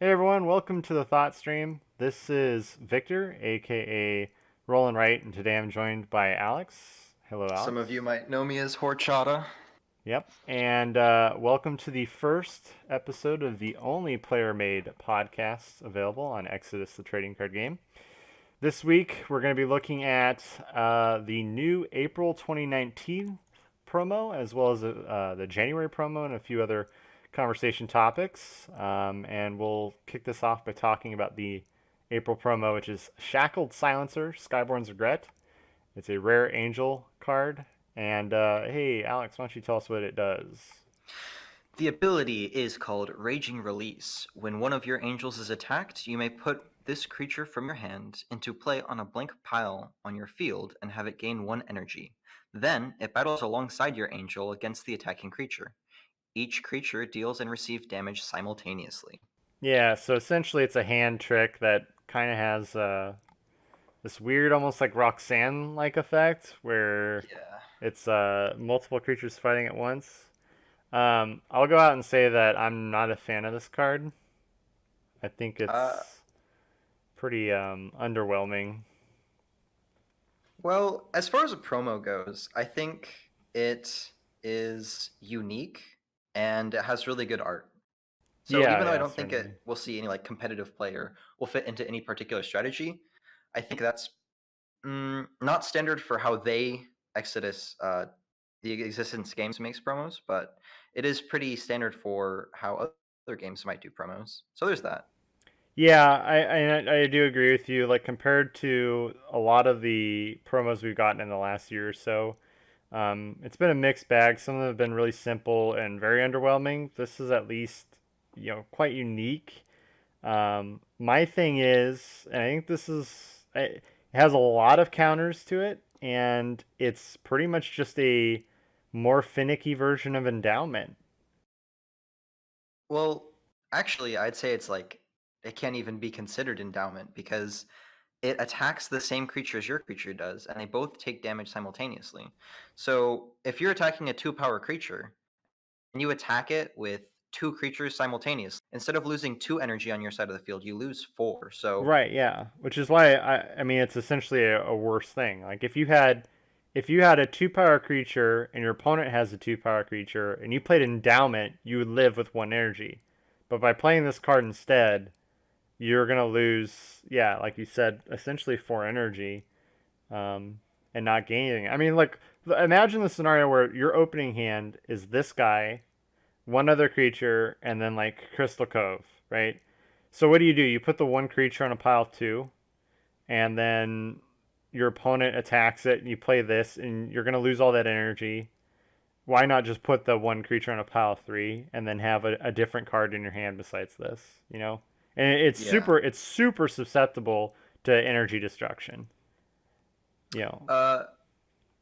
Hey everyone, welcome to the Thoughtstream. This is Victor, aka Roland Wright, and today I'm joined by Alex. Hello, Some Alex. of you might know me as Horchata. Yep, and welcome to the first episode of the only player-made podcast available on Exodus, the trading card game. This week we're going to be looking at the new April 2019 promo, as well as the January promo and a few other conversation topics. And we'll kick this off by talking about the April promo, which is Shackled Silencer, Skyborn's Regret. It's a rare angel card. And hey, Alex, why don't you tell us what it does? The ability is called Raging Release. When one of your angels is attacked, you may put this creature from your hand into play on a blank pile on your field and have it gain 1 energy. Then, it battles alongside your angel against the attacking creature. Each creature deals and receives damage simultaneously. Yeah, so essentially it's a hand trick that kind of has this weird, almost like Roxanne-like effect, where Yeah. it's multiple creatures fighting at once. I'll go out and say that I'm not a fan of this card. I think Uh, it's pretty underwhelming. well, as far as a promo goes, I think it is unique and it has really good art. So Yeah, even though I yeah, don't think certainly. it will see any like competitive player will fit into any particular strategy, I think that's not standard for how they Exodus the Existence Games makes promos, but it is pretty standard for how other games might do promos. So there's that. Yeah, I do agree with you. Like compared to a lot of the promos we've gotten in the last year or so, it's been a mixed bag. Some of them have been really simple and very underwhelming. This is at least, quite unique. My thing is, and I think it has a lot of counters to it, and it's pretty much just a more finicky version of endowment. Well, actually, I'd say it's like it can't even be considered endowment because it attacks the same creature as your creature does, and they both take damage simultaneously. So if you're attacking a 2-power creature and you attack it with 2 creatures simultaneously, instead of losing 2 energy on your side of the field, you lose 4. So Right, yeah. Which is why I mean it's essentially a worse thing. Like if you had a two power creature and your opponent has a two power creature and you played endowment, you would live with one energy. But by playing this card instead, you're gonna lose, yeah, like you said, essentially four energy, um, and not gaining. I mean, like imagine the scenario where your opening hand is this guy, one other creature, and then like Crystal Cove, right? So what do? You put the one creature on a pile of two, and then your opponent attacks it, and you play this, and you're gonna lose all that energy. Why not just put the one creature on a pile of three, and then have a different card in your hand besides this? And it's yeah. super susceptible to energy destruction. You know, Uh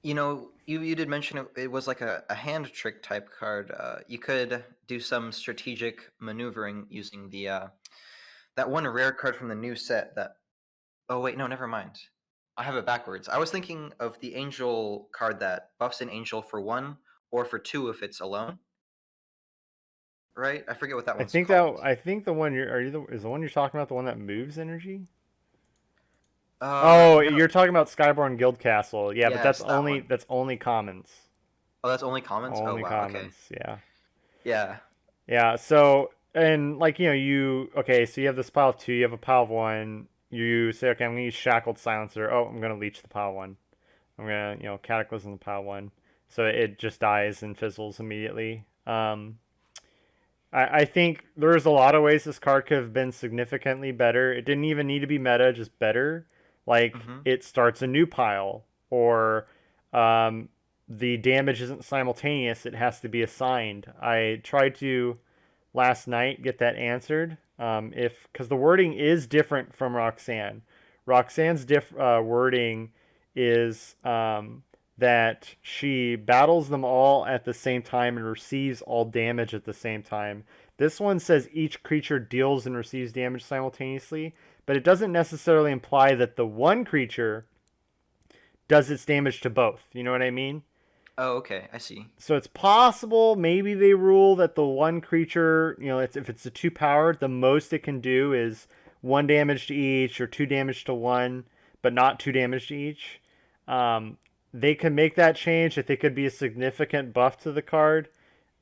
you did mention it was like a hand trick type card. You could do some strategic maneuvering using the that one rare card from the new set that oh wait, no, never mind. I have it backwards. I was thinking of the angel card that buffs an angel for 1 or for 2 if it's alone, right? I forget what that one's called. I think the one is the one you're talking about the one that moves energy. Uh Oh, no, you're talking about Skyborn Guildcastle. Yeah, but yes, that one. that's only commons. Oh, that's only commons? Oh Only wow, okay. commons. Yeah. Yeah. Yeah. So and like you okay, so you have this pile of two, you have a pile of one. You say, okay, I'm gonna use Shackled Silencer. Oh, I'm gonna leech the pile one. I'm gonna Cataclysm the pile one. So it just dies and fizzles immediately. I think there's a lot of ways this card could have been significantly better. It didn't even need to be meta, just better. Like Mhm. it starts a new pile, or um, the damage isn't simultaneous; it has to be assigned. I tried to last night get that answered. If because the wording is different from Roxanne. Roxanne's wording is that she battles them all at the same time and receives all damage at the same time. This one says each creature deals and receives damage simultaneously, but it doesn't necessarily imply that the one creature does its damage to both. You know what I mean? Oh, okay, I see. So it's possible maybe they rule that the one creature, if it's a 2 power, the most it can do is 1 damage to each or 2 damage to one, but not 2 damage to each. Um, they can make that change. I think it could be a significant buff to the card.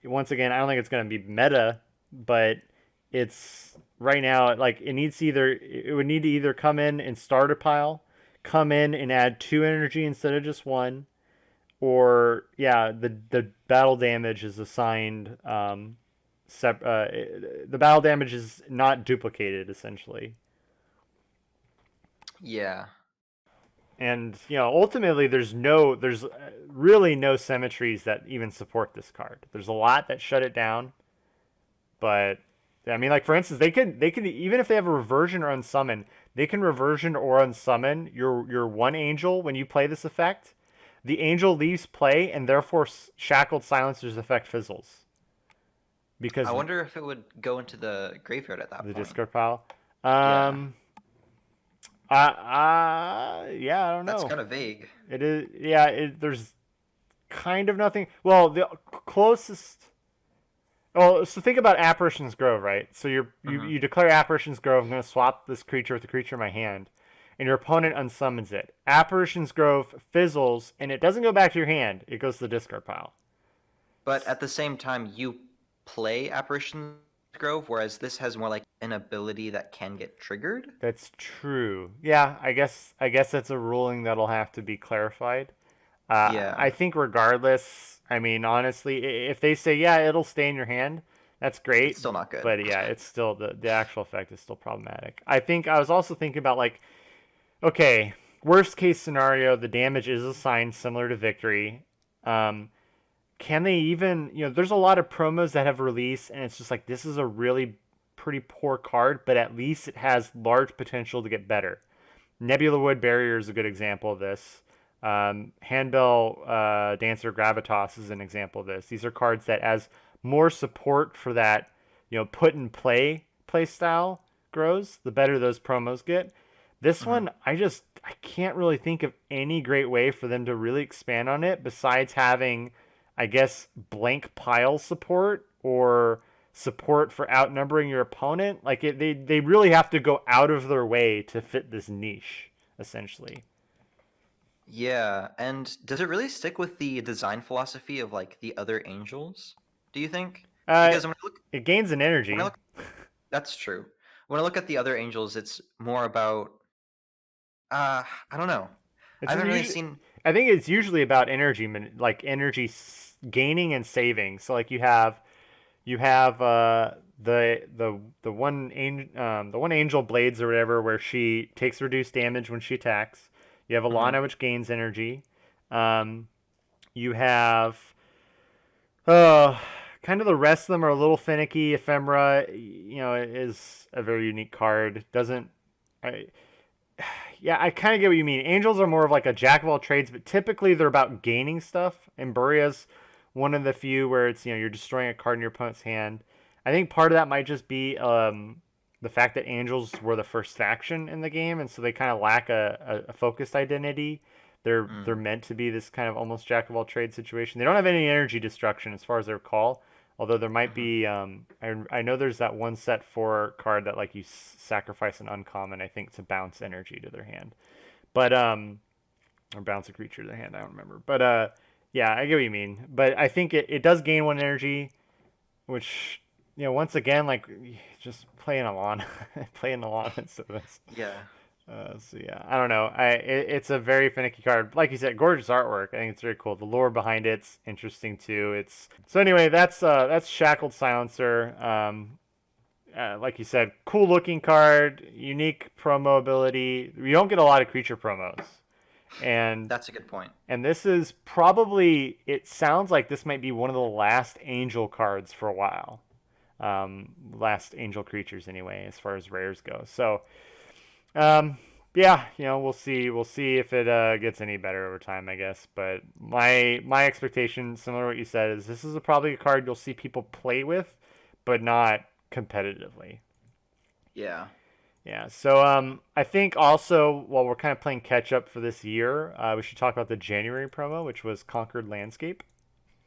Once again, I don't think it's going to be meta, but it's right now like it would need to either come in and start a pile, come in and add 2 energy instead of just one, or yeah, the battle damage is assigned. The battle damage is not duplicated essentially, Yeah. and ultimately there's really no symmetries that even support this card. There's a lot that shut it down, but I mean, like for instance, they could even if they have a reversion or unsummon, they can reversion or unsummon your one angel when you play this effect. The angel leaves play, and therefore Shackled Silencer's effect fizzles I because wonder if it would go into the graveyard at that the point. discard pile. Yeah, Yeah, I don't that's know. kind of vague. It is, yeah. There's kind of nothing. Well, the closest. Oh, so think about Apparition's Grove, right? So Hmm. you declare Apparition's Grove. I'm going to swap this creature with the creature in my hand, and your opponent unsummons it. Apparition's Grove fizzles, and it doesn't go back to your hand. It goes to the discard pile. But at the same time, you play Apparition Grove, whereas this has more like an ability that can get triggered. That's true. Yeah, I guess that's a ruling that'll have to be clarified. Yeah, I think regardless, I mean honestly, if they say yeah, it'll stay in your hand, that's it's great. still not good. But yeah, it's still the actual effect is still problematic. I think I was also thinking about like, okay, worst case scenario, the damage is assigned similar to Victory. Um, can they even, there's a lot of promos that have released, and it's just like this is a really pretty poor card, but at least it has large potential to get better. Nebula Wood Barrier is a good example of this. Handbell Dancer Gravitas is an example of this. These are cards that, as more support for that, put and play style grows, the better those promos get. This Hmm. one, I can't really think of any great way for them to really expand on it besides having, I guess, blank pile support or support for outnumbering your opponent. Like they really have to go out of their way to fit this niche, essentially. Yeah, and does it really stick with the design philosophy of like the other angels? Do you think? Uh, Because it gains an when I energy. look, that's true. When I look at the other angels, it's more about I don't know. I It's haven't really usually, seen. I think it's usually about energy, like energy gaining and saving. So like you have the one angel blades or whatever where she takes reduced damage when she attacks. You have Mhm. Alana which gains energy. Um, you have uh kind of the rest of them are a little finicky. Ephemera, is a very unique card. Doesn't I, yeah, I kind of get what you mean. Angels are more of like a jack of all trades, but typically they're about gaining stuff. And Buria's one of the few where it's you're destroying a card in your opponent's hand. I think part of that might just be the fact that Angels were the first faction in the game, and so they kind of lack a focused identity. They're Mm. meant to be this kind of almost jack of all trades situation. They don't have any energy destruction as far as I recall. Although there might Mhm. be, I know there's that one set 4 card that like you sacrifice an uncommon, I think, to bounce energy to their hand, but or bounce a creature to their hand. I don't remember, but yeah, I get what you mean. But I think it does gain 1 energy, which once again, like just playing Alana, playing Alana instead of this. Yeah. So yeah, I don't know. It's a very finicky card. Like you said, gorgeous artwork. I think it's very cool. The lore behind it's interesting too. It's so anyway. That's Shackled Silencer. Like you said, cool looking card, unique promo ability. You don't get a lot of creature promos, and That's a good point. this is probably. It sounds like this might be one of the last angel cards for a while. Last angel creatures anyway, as far as rares go. So um, yeah, we'll see. We'll see if it gets any better over time, I guess. But my expectation, similar to what you said, is this is probably a card you'll see people play with, but not competitively. Yeah. Yeah. So I think also while we're kind of playing catch up for this year, we should talk about the January promo, which was Conquered Landscape.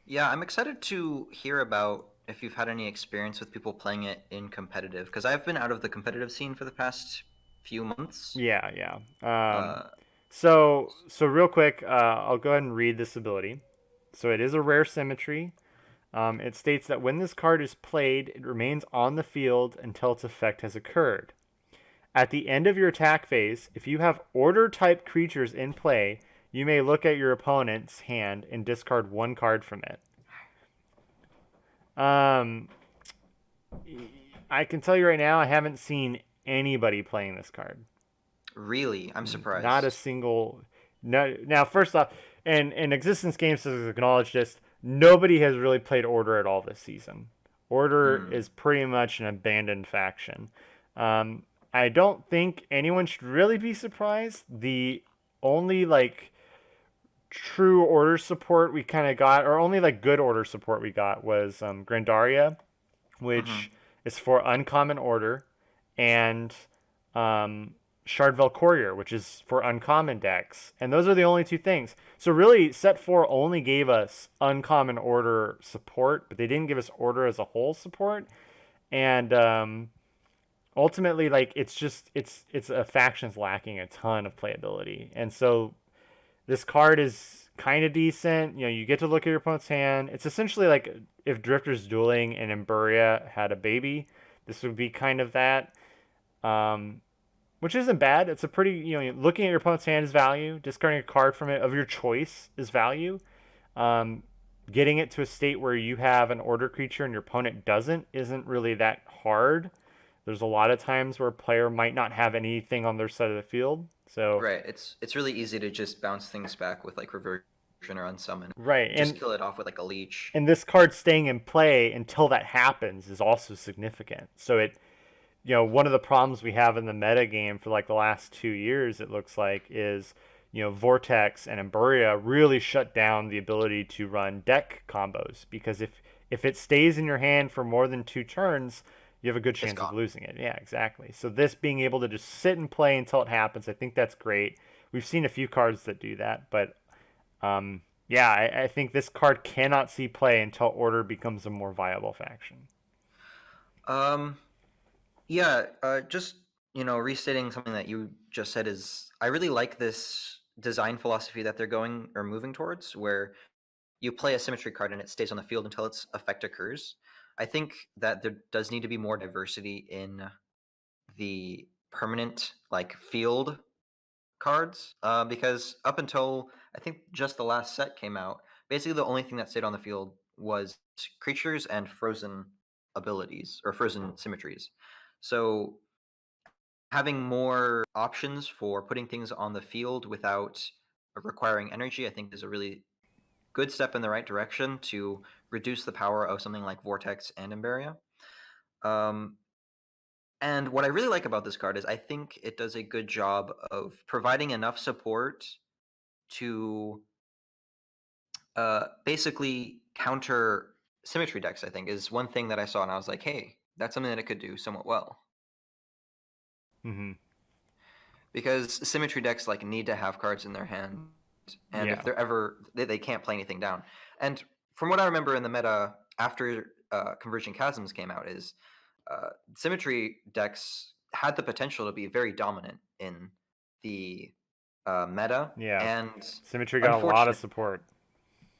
Yeah, I'm excited to hear about if you've had any experience with people playing it in competitive, because I've been out of the competitive scene for the past few months. Yeah, yeah. Uh, So real quick, I'll go ahead and read this ability. So it is a rare symmetry. It states that when this card is played, it remains on the field until its effect has occurred. At the end of your attack phase, if you have order type creatures in play, you may look at your opponent's hand and discard one card from it. Um, I can tell you right now, I haven't seen anybody playing this card. really, I'm Not a surprised. single. No. Now, first off, and Existence Games has acknowledged this. Nobody has really played Order at all this season. Order Hmm. is pretty much an abandoned faction. Um, I don't think anyone should really be surprised. The only like true Order support we kind of got, or only like good Order support we got, was Grandaria, Hmm. which is for uncommon Order, and um, Shardvel Courier, which is for uncommon decks. And those are the only two things. So really, set 4 only gave us uncommon Order support, but they didn't give us Order as a whole support. And ultimately, like it's a faction's lacking a ton of playability. And so this card is kind of decent. You know, you get to look at your opponent's hand. It's essentially like if Drifter's Dueling and Emburia had a baby. This would be kind of that. Um, which isn't bad. It's a pretty, looking at your opponent's hand is value. Discarding a card from it of your choice is value. Um, Getting it to a state where you have an order creature and your opponent doesn't isn't really that hard. There's a lot of times where a player might not have anything on their side of the field. So, Right. It's really easy to just bounce things back with like reversion or unsummon. right. Just kill it off with like a leech. And this card staying in play until that happens is also significant. So one of the problems we have in the meta game for like the last 2 years, it looks like, is Vortex and Emburia really shut down the ability to run deck combos because if it stays in your hand for more than 2 turns, you have a good It's chance of gone. losing it. Yeah, exactly. So this being able to just sit and play until it happens, I think that's great. We've seen a few cards that do that, but yeah, I think this card cannot see play until Order becomes a more viable faction. Um, yeah, just restating something that you just said is I really like this design philosophy that they're going or moving towards, where you play a symmetry card and it stays on the field until its effect occurs. I think that there does need to be more diversity in the permanent like field cards, because up until I think just the last set came out, basically the only thing that stayed on the field was creatures and frozen abilities or frozen symmetries. So having more options for putting things on the field without requiring energy, I think is a really good step in the right direction to reduce the power of something like Vortex and Emberia. Um, and what I really like about this card is I think it does a good job of providing enough support to basically counter symmetry decks. I think is one thing that I saw, and I was like, hey, that's something that it could do somewhat well. Mm-hmm. Because symmetry decks like need to have cards in their hand, and if Yeah. they're ever they can't play anything down. And from what I remember in the meta after Converging Chasms came out, is symmetry decks had the potential to be very dominant in the meta, Yeah. and Symmetry got a lot of unfortunate. support.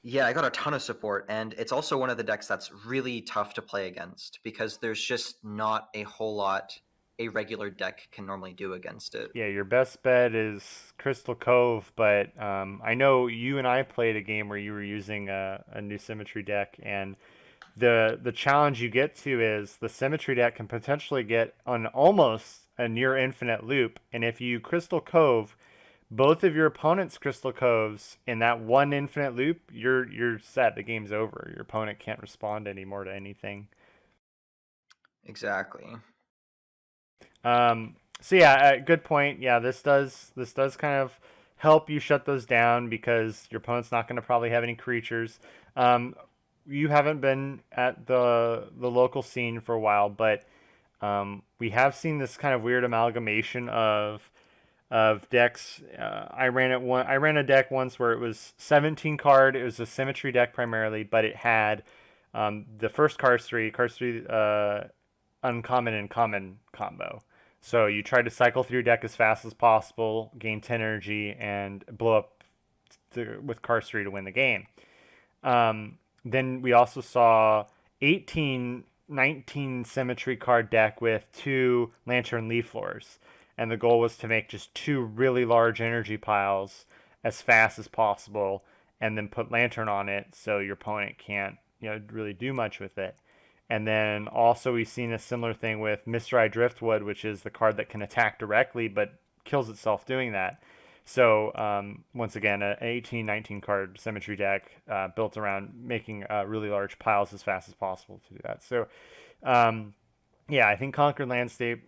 Yeah, I got a ton of support, and it's also one of the decks that's really tough to play against because there's just not a whole lot a regular deck can normally do against it. Yeah, your best bet is Crystal Cove, but I know you and I played a game where you were using a new Symmetry deck, and the challenge you get to is the Symmetry deck can potentially get on almost a near infinite loop, and if you Crystal Cove both of your opponent's Crystal Coves in that one infinite loop, you're set. The game's over. Your opponent can't respond anymore to anything. Exactly. So yeah, good point. Yeah, this does kind of help you shut those down because your opponent's not going to probably have any creatures. Um, you haven't been at the local scene for a while, but We have seen this kind of weird amalgamation of decks. I ran a deck once where it was 17 card. It was a symmetry deck primarily, but it had the first cards three uncommon and common combo. So you try to cycle through your deck as fast as possible, gain 10 energy, and blow up with cards three to win the game. Then we also saw 18, 19 symmetry card deck with two Lantern Leaf Floors. And the goal was to make just two really large energy piles as fast as possible and then put Lantern on it so your opponent can't, really do much with it. And then also we've seen a similar thing with Mr. Driftwood, which is the card that can attack directly but kills itself doing that. So once again, an 18, 19 card symmetry deck built around making really large piles as fast as possible to do that. So yeah, I think Conquered Landscape,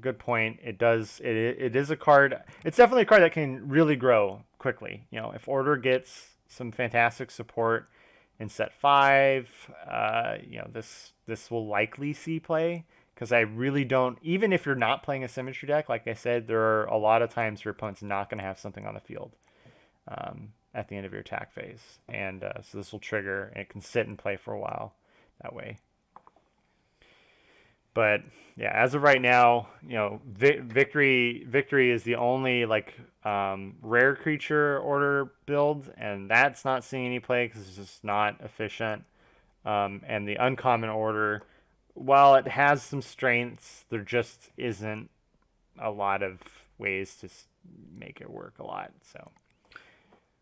good point. It is a card. It's definitely a card that can really grow quickly. If Order gets some fantastic support in set five, this will likely see play because I really don't. Even if you're not playing a symmetry deck, like I said, there are a lot of times your opponent's not going to have something on the field at the end of your attack phase, and so this will trigger and it can sit and play for a while that way. But yeah, as of right now, victory is the only rare creature order build, and that's not seeing any play because it's just not efficient. And the uncommon order, while it has some strengths, there just isn't a lot of ways to make it work a lot. So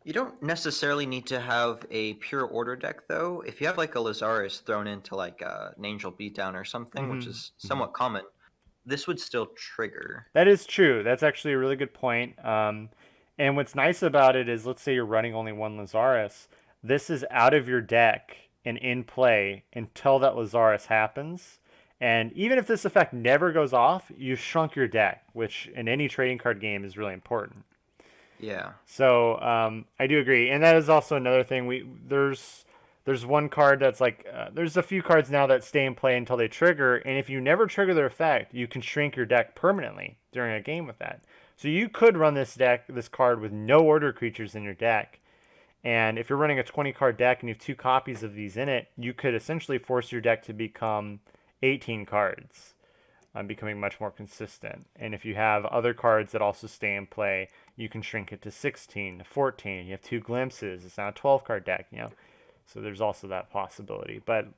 You don't necessarily need to have a pure order deck, though. If you have like a Lazarus thrown into like an Angel Beatdown or something, which is somewhat common, this would still trigger. That is true. That's actually a really good point. And what's nice about it is, let's say you're running only one Lazarus. This is out of your deck and in play until that Lazarus happens. And even if this effect never goes off, you shrunk your deck, which in any trading card game is really important. Yeah. So I do agree, and that is also another thing. There's one card that's there's a few cards now that stay in play until they trigger, and if you never trigger their effect, you can shrink your deck permanently during a game with that. So you could run this card with no order creatures in your deck, and if you're running a 20 card deck and you have two copies of these in it, you could essentially force your deck to become 18 cards. Becoming much more consistent. And if you have other cards that also stay in play, you can shrink it to 16, to 14. You have two glimpses. It's now a 12 card deck, So there's also that possibility. But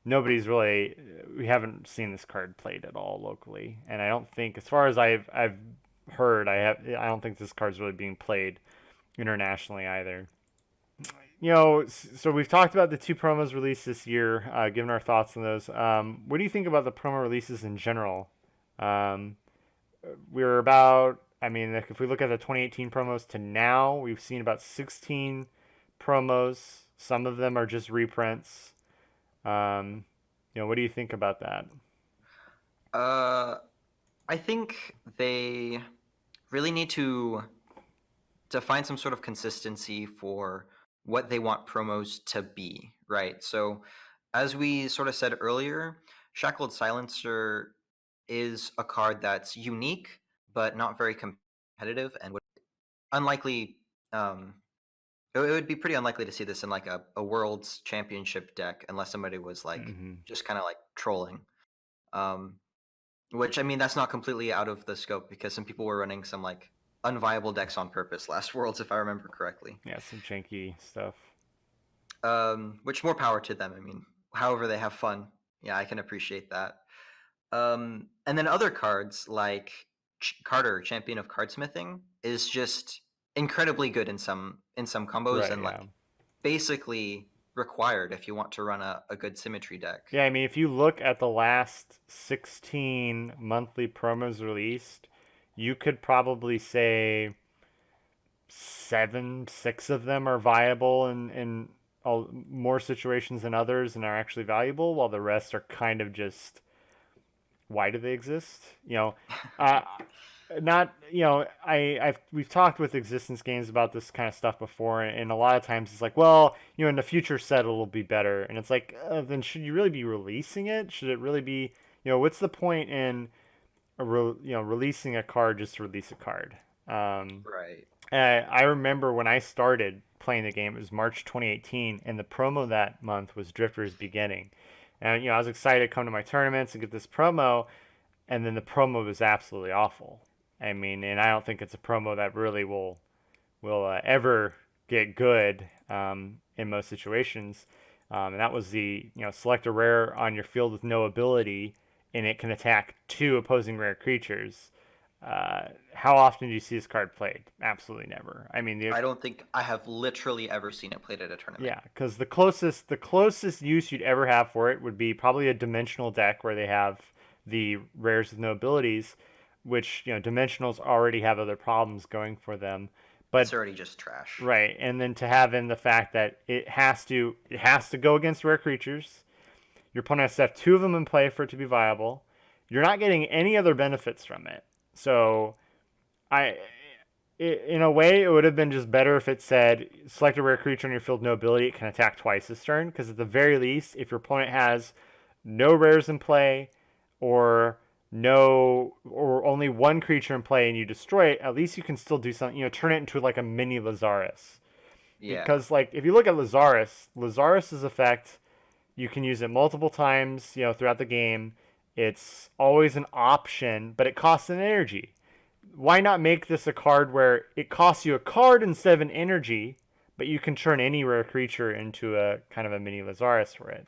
we haven't seen this card played at all locally. And I don't think, as far as I've heard, I don't think this card's really being played internationally either. So we've talked about the two promos released this year, given our thoughts on those. What do you think about the promo releases in general? We're about, if we look at the 2018 promos to now, we've seen about 16 promos. Some of them are just reprints. What do you think about that? I think they really need to find some sort of consistency for what they want promos to be, right? So as we sort of said earlier, Shackled Silencer is a card that's unique but not very competitive, and would unlikely it would be pretty unlikely to see this in like a world's championship deck unless somebody was like just kind of like trolling, which that's not completely out of the scope because some people were running some like unviable decks on purpose last Worlds, if I remember correctly. Yeah, some janky stuff. Which more power to them. However they have fun. Yeah, I can appreciate that. And then other cards like Carter, Champion of Cardsmithing, is just incredibly good in some combos, right, and yeah. Basically required if you want to run a good symmetry deck. Yeah, if you look at the last 16 monthly promos released, you could probably say 6 of them are viable in more situations than others and are actually valuable, while the rest are kind of just, why do they exist? We've talked with Existence Games about this kind of stuff before, and a lot of times it's like, well, in the future set it'll be better, and it's like, then should you really be releasing it? Should it really be, what's the point in releasing a card just to release a card? Um, Right. I remember when I started playing the game, it was March 2018, and the promo that month was Drifter's Beginning. And I was excited to come to my tournaments and get this promo, and then the promo was absolutely awful. I mean, and I don't think it's a promo that really will ever get good in most situations. And that was the select a rare on your field with no ability, and it can attack two opposing rare creatures. How often do you see this card played? Absolutely never. I mean, I don't think I have literally ever seen it played at a tournament. yeah, because the closest use you'd ever have for it would be probably a dimensional deck where they have the rares with no abilities, which dimensionals already have other problems going for them. It's But already just trash. right, and then to have in the fact that it has to go against rare creatures. Your opponent has to have two of them in play for it to be viable. You're not getting any other benefits from it. So I in a way, it would have been just better if it said select a rare creature on your field, no ability, it can attack twice this turn. Because at the very least, if your opponent has no rares in play, or only one creature in play, and you destroy it, at least you can still do something. Turn it into like a mini Lazarus. Yeah. Because like if you look at Lazarus's effect, you can use it multiple times, throughout the game. It's always an option, but it costs an energy. Why not make this a card where it costs you a card instead of an energy, but you can turn any rare creature into a kind of a mini Lazarus for it?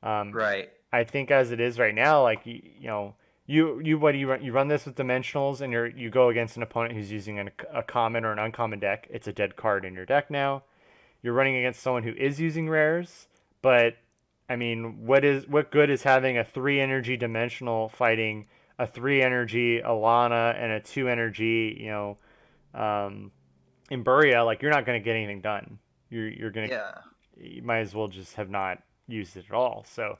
Um, Right. I think as it is right now, like what do you run? You run this with dimensionals, and you go against an opponent who's using a common or an uncommon deck. It's a dead card in your deck now. You're running against someone who is using rares, but I mean, what good is having a 3 energy dimensional fighting a 3 energy Alana and a 2 energy, um, Imburia? Like you're not going to get anything done. Yeah. You might as well just have not used it at all. So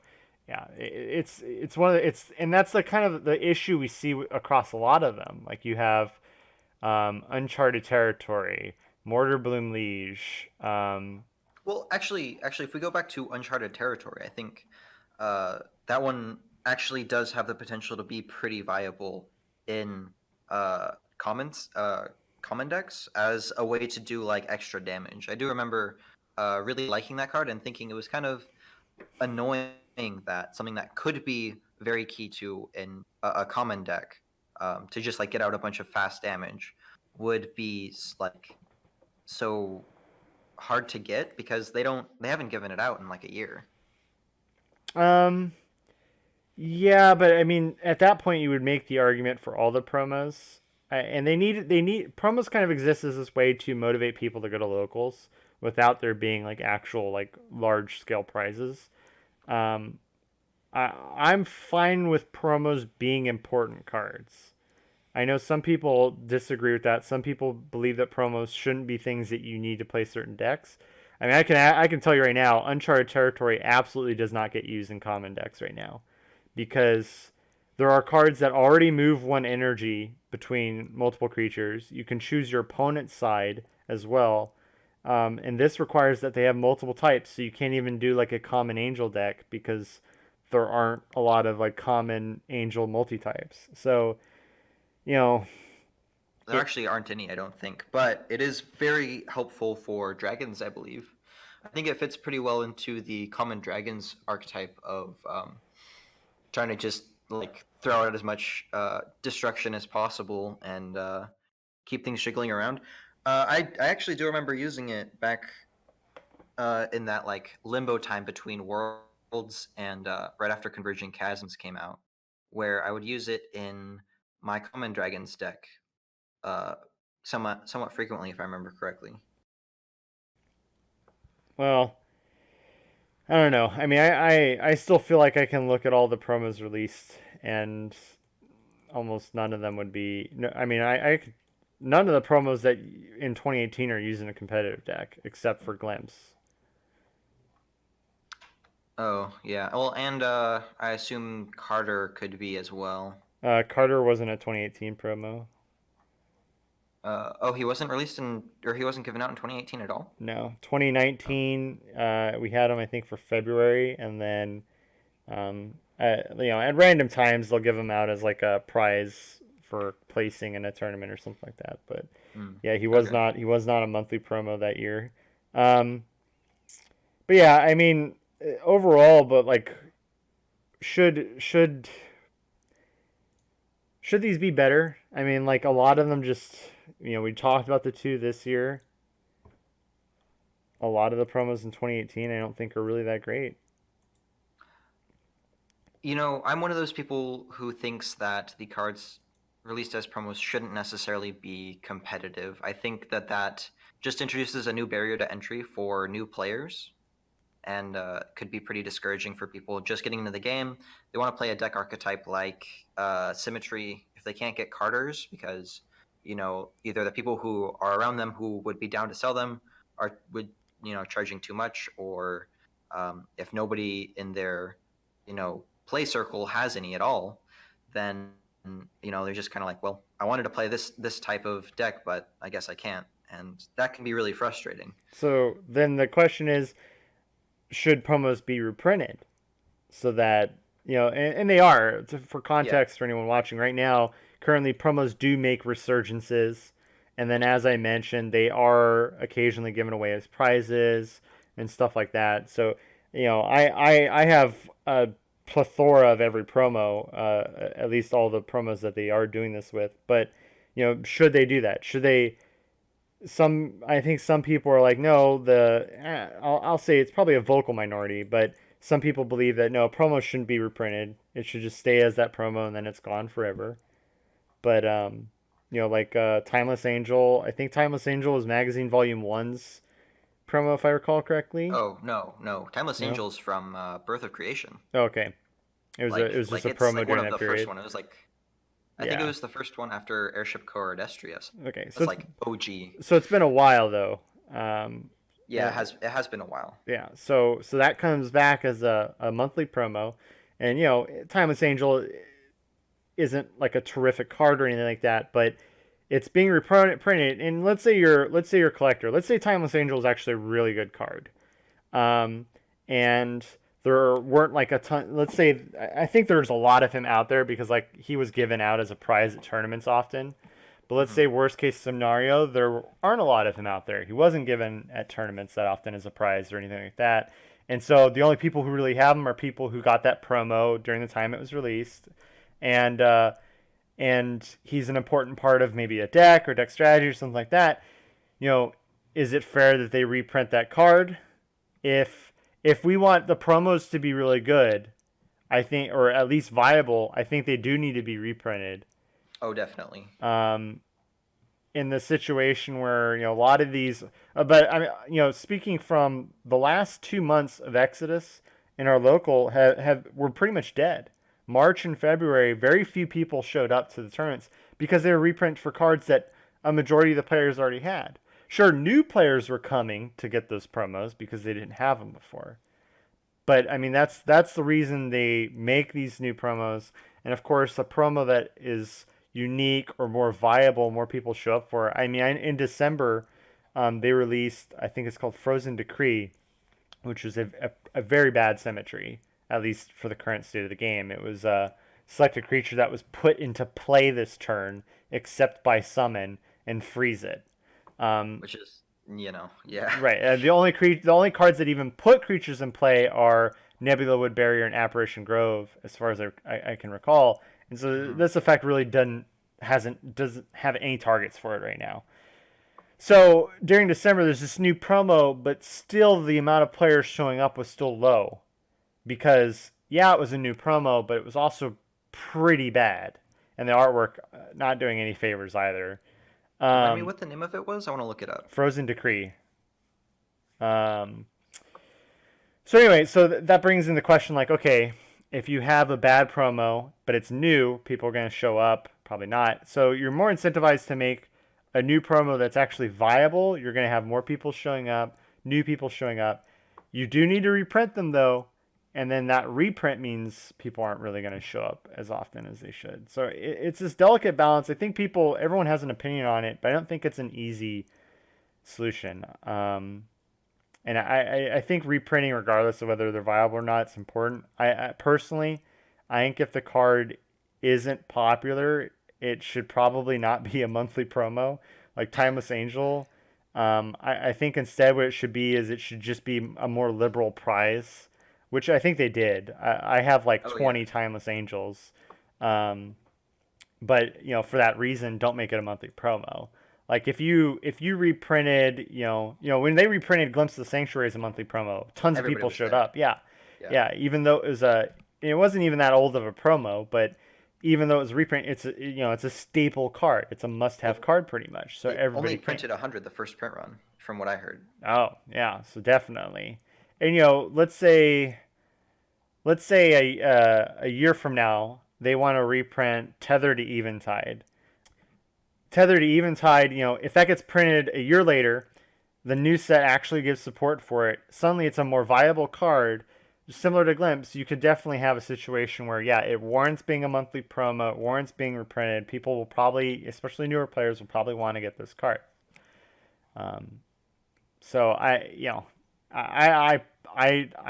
yeah, it's one of the, it's and that's the kind of the issue we see across a lot of them. Like you have Uncharted Territory, Mortar Bloom Liege. Well, actually, if we go back to Uncharted Territory, I think that one actually does have the potential to be pretty viable in uh, commons, uh, common decks as a way to do like extra damage. I do remember really liking that card and thinking it was kind of annoying that something that could be very key to in a common deck to just like get out a bunch of fast damage would be like so hard to get because they haven't given it out in like a year. Um, yeah, but I mean, at that point, you would make the argument for all the promos, and they need promos kind of exist as this way to motivate people to go to locals without there being like actual like large scale prizes. Um, I'm fine with promos being important cards. I know some people disagree with that. Some people believe that promos shouldn't be things that you need to play certain decks. I mean, I can tell you right now, Uncharted Territory absolutely does not get used in common decks right now because there are cards that already move 1 energy between multiple creatures. You can choose your opponent's side as well. And this requires that they have multiple types, so you can't even do like a common angel deck because there aren't a lot of like common angel multi-types. So, you know, There it actually aren't any, I don't think, but it is very helpful for dragons, I believe. I think it fits pretty well into the common dragons archetype of trying to just like throw out as much destruction as possible and keep things jiggling around. I actually do remember using it back in that like limbo time between worlds and right after Converging Chasms came out, where I would use it in my common dragons deck uh, somewhat frequently, if I remember correctly. well, I don't know. I mean, I still feel like I can look at all the promos released, and almost none of them would be. No, I mean, none of the promos that in 2018 are using a competitive deck except for Glimpse. Oh yeah, well, and I assume Carter could be as well. Carter wasn't a 2018 promo. Oh, he wasn't released in, or he wasn't given out in 2018 at all. No, Oh, 2019. We had him, I think, for February, and then at random times they'll give them out as like a prize for placing in a tournament or something like that. But Mm. yeah, Okay. he was not a monthly promo that year. Um, but yeah, I mean, overall, but like, should should should these be better? I mean, like a lot of them just, we talked about the two this year. A lot of the promos in 2018, I don't think are really that great. I'm one of those people who thinks that the cards released as promos shouldn't necessarily be competitive. I think that just introduces a new barrier to entry for new players and could be pretty discouraging for people just getting into the game. They want to play a deck archetype like Symmetry if they can't get carders because either the people who are around them who would be down to sell them would charging too much, or if nobody in their play circle has any at all, then they're just kind of like, well, I wanted to play this type of deck, but I guess I can't, and that can be really frustrating. So then the question is, should promos be reprinted so that and they are for Yeah. context for anyone watching right now. Currently, promos do make resurgences, and then as I mentioned, they are occasionally given away as prizes and stuff like that. So I have a plethora of every promo, at least all the promos that they are doing this with. But should they do that? Should they? I think some people are like, no, I'll say it's probably a vocal minority, but some people believe that no, promo shouldn't be reprinted. It should just stay as that promo and then it's gone forever. But like Timeless Angel, I think Timeless Angel is Magazine Volume One's promo if I recall correctly. Oh, no, no. Timeless No. Angels from Birth of Creation. Oh, okay. It was just a It's promo like one during of that the first period. one. It was like I think it Yeah. was the first one after Airship Corps Destrius. Okay. It's like OG. So it's been a while though. Yeah, uh, it has been a while. Yeah, so that comes back as a monthly promo, and Timeless Angel isn't like a terrific card or anything like that, but it's being reprinted. And let's say you're a collector. Let's say Timeless Angel is actually a really good card, and there weren't like a ton. Let's say I think there's a lot of him out there because like he was given out as a prize at tournaments often. But let's Hmm. say worst case scenario, there aren't a lot of him out there. He wasn't given at tournaments that often as a prize or anything like that. And so the only people who really have him are people who got that promo during the time it was released, and he's an important part of maybe a deck or deck strategy or something like that. Is it fair that they reprint that card? If we want the promos to be really good, I think, or at least viable, I think they do need to be reprinted. Oh, definitely. Um, in the situation where a lot of these, but I mean, speaking from the last 2 months of Exodus in our local have were pretty much dead. March and February, very few people showed up to the tournaments because they were reprints for cards that a majority of the players already had. Sure, new players were coming to get those promos because they didn't have them before. But I mean, that's the reason they make these new promos, and of course, a promo that is unique or more viable, more people show up for. I mean, in December, they released, I think it's called Frozen Decree, which was a very bad symmetry, at least for the current state of the game. It was select a creature that was put into play this turn, except by summon, and freeze it. Um, Which is, yeah. right. The only cards that even put creatures in play are Nebula Wood Barrier and Apparition Grove, as far as I can recall. And so Hmm. this effect really doesn't have any targets for it right now. So during December, there's this new promo, but still the amount of players showing up was still low because yeah, it was a new promo, but it was also pretty bad, and the artwork not doing any favors either. Remind me Um, what the name of it was. I want to look it up. Frozen Decree. Um, so anyway, so that brings in the question like, okay, if you have a bad promo, but it's new, people are going to show up. Probably not. So you're more incentivized to make a new promo that's actually viable. You're going to have more people showing up, new people showing up. You do need to reprint them though, and then that reprint means people aren't really going to show up as often as they should. So it's this delicate balance. I think everyone has an opinion on it, but I don't think it's an easy solution. And I think reprinting, regardless of whether they're viable or not, it's important. I personally, I think if the card isn't popular, it should probably not be a monthly promo like Timeless Angel. I think instead what it should be is it should just be a more liberal price, which I think they did. I have like Oh yeah, 20 Timeless Angels. Um, but for that reason, don't make it a monthly promo. Like if you reprinted, when they reprinted Glimpse of the Sanctuary as a monthly promo, tons of everybody people was showed there. up. Yeah, Yeah. yeah. Even though it wasn't even that old of a promo, but even though it was a reprint, it's a staple card. It's a must-have Well, card pretty much. So it only everybody came. printed 100 the first print run, from what I heard. Oh yeah, so definitely. And let's say a year from now they want to reprint Tether to Eventide. Tether to Eventide, if that gets printed a year later, the new set actually gives support for it. Suddenly, it's a more viable card. Similar to Glimpse, you could definitely have a situation where, yeah, it warrants being a monthly promo, it warrants being reprinted. People will probably, especially newer players, will probably want to get this card. Um, so I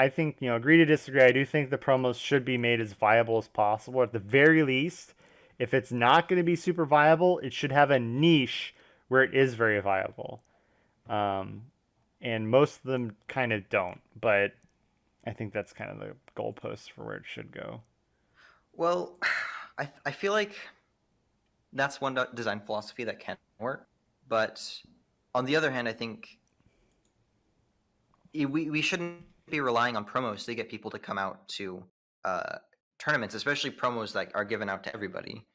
think, agree to disagree. I do think the promos should be made as viable as possible. At the very least, if it's not going to be super viable, it should have a niche where it is very viable. Um, and most of them kind of don't, but I think that's kind of the goalpost for where it should go. Well, I feel like that's one design philosophy that can work, but on the other hand, I think we shouldn't be relying on promos to get people to come out to uh, tournaments, especially promos that are given out to everybody.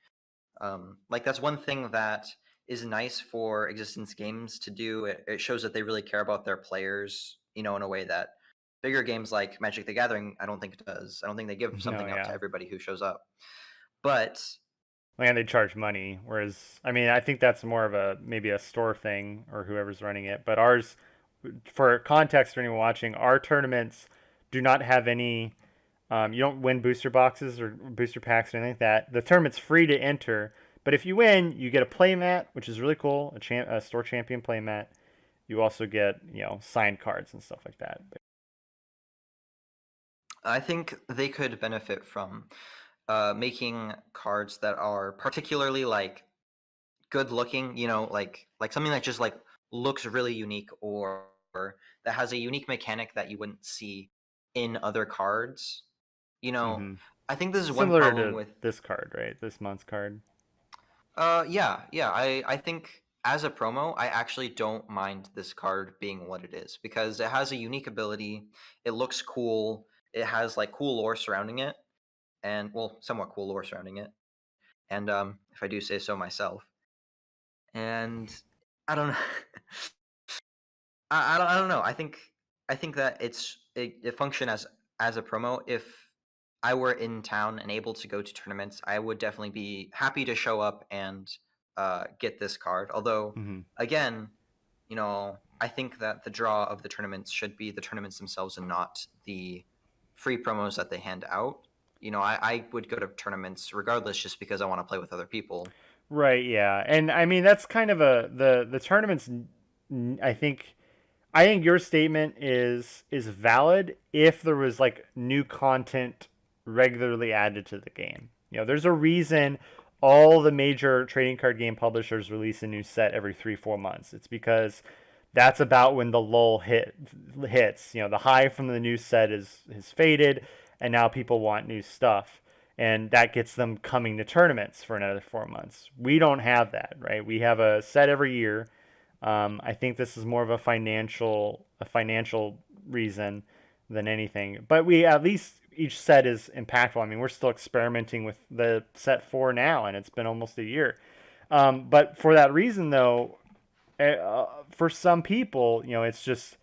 Like that's one thing that is nice for Existence Games to do. It shows that they really care about their players, in a way that bigger games like Magic the Gathering, I don't think it does. I don't think they give No, something out to yeah. everybody who shows up. But And they charge money, whereas I mean I think that's more of a maybe a store thing or whoever's running it. But ours, for context for anyone watching, our tournaments do not have any. You don't win booster boxes or booster packs or anything like that. The tournament's free to enter, but if you win, you get a play mat, which is really cool, a store champion play mat. You also get signed cards and stuff like that. I think they could benefit from making cards that are particularly like good looking, like something that just like looks really unique, or that has a unique mechanic that you wouldn't see in other cards. You know, Hmm. I think this is one Similar problem to with this card, right? This month's card. yeah. I think as a promo, I actually don't mind this card being what it is because it has a unique ability. It looks cool. It has like cool lore surrounding it, and well, somewhat cool lore surrounding it. And if I do say so myself, and I don't know. I don't know. I think that it function as a promo. If I were in town and able to go to tournaments, I would definitely be happy to show up and get this card. Although, Hmm. again, I think that the draw of the tournaments should be the tournaments themselves and not the free promos that they hand out. I would go to tournaments regardless just because I want to play with other people. Right, yeah. And I mean that's kind of the tournaments. I think your statement is valid if there was like new content regularly added to the game. There's a reason all the major trading card game publishers release a new set every 3-4 months. It's because that's about when the lull hits. The high from the new set is has faded, and now people want new stuff, and that gets them coming to tournaments for another 4 months. We don't have that, right? We have a set every year. I think this is more of a financial reason than anything. But we at least each set is impactful. I mean, we're still experimenting with the set 4 now, and it's been almost a year. But for that reason, though, for some people, it's just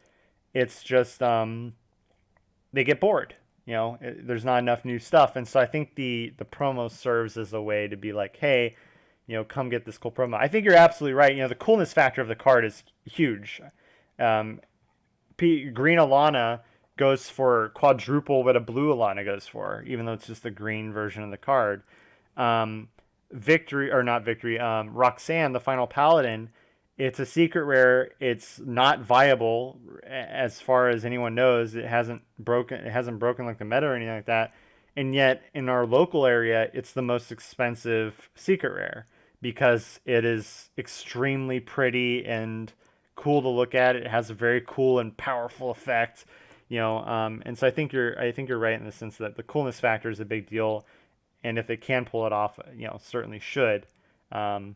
they get bored. There's not enough new stuff, and so I think the promo serves as a way to be like, hey, come get this cool promo. I think you're absolutely right. The coolness factor of the card is huge. Um, Green Alana goes for quadruple what a blue Alana goes for, even though it's just the green version of the card. Um, Victory, or not Victory, Roxanne, the final paladin, it's a secret rare. It's not viable as far as anyone knows. It hasn't broken like the meta or anything like that. and yet in our local area, it's the most expensive secret rare because it is extremely pretty and cool to look at. It has a very cool and powerful effect, and so I think you're right in the sense that the coolness factor is a big deal, and if they can pull it off, certainly should. Um,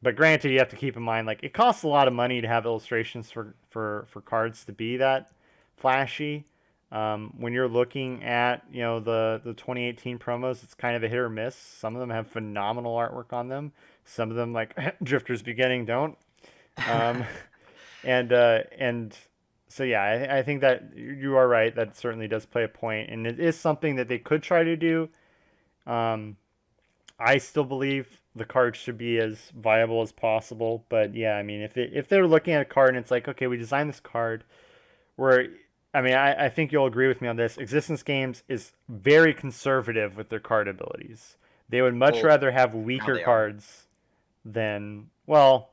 but granted, you have to keep in mind like it costs a lot of money to have illustrations for cards to be that flashy. When you're looking at the 2018 promos, it's kind of a hit or miss. Some of them have phenomenal artwork on them. Some of them, like Drifter's Beginning, don't. Um, and so yeah, I think that you are right. That certainly does play a point, and it is something that they could try to do. Um, I still believe the card should be as viable as possible, but yeah, I mean, if they're looking at a card and it's like, okay, we designed this card where, I mean, I think you'll agree with me on this. Existence Games is very conservative with their card abilities. They would much Well, rather have now weaker they are. cards than, well,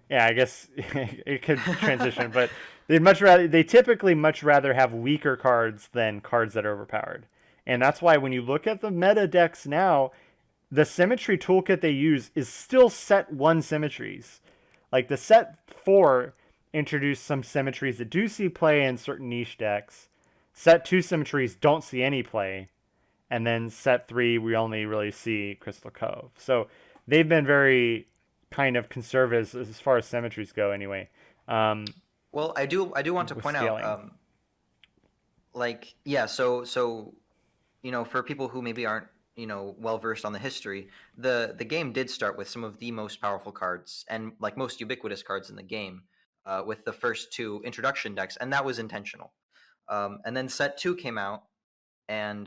yeah, I guess it could transition, but they typically much rather have weaker cards than cards that are overpowered. And that's why when you look at the meta decks now, the symmetry toolkit they use is still set 1 symmetries. Like the set 4 introduced some symmetries that do see play in certain niche decks. Set 2 symmetries don't see any play. And then set 3 we only really see Crystal Cove. So they've been very kind of conservative as far as symmetries go anyway. Um, Well, I do want to with point out, scaling. like, yeah, so for people who maybe aren't, well versed on the history, the game did start with some of the most powerful cards and like most ubiquitous cards in the game, with the first two introduction decks, and that was intentional. And then set two came out, and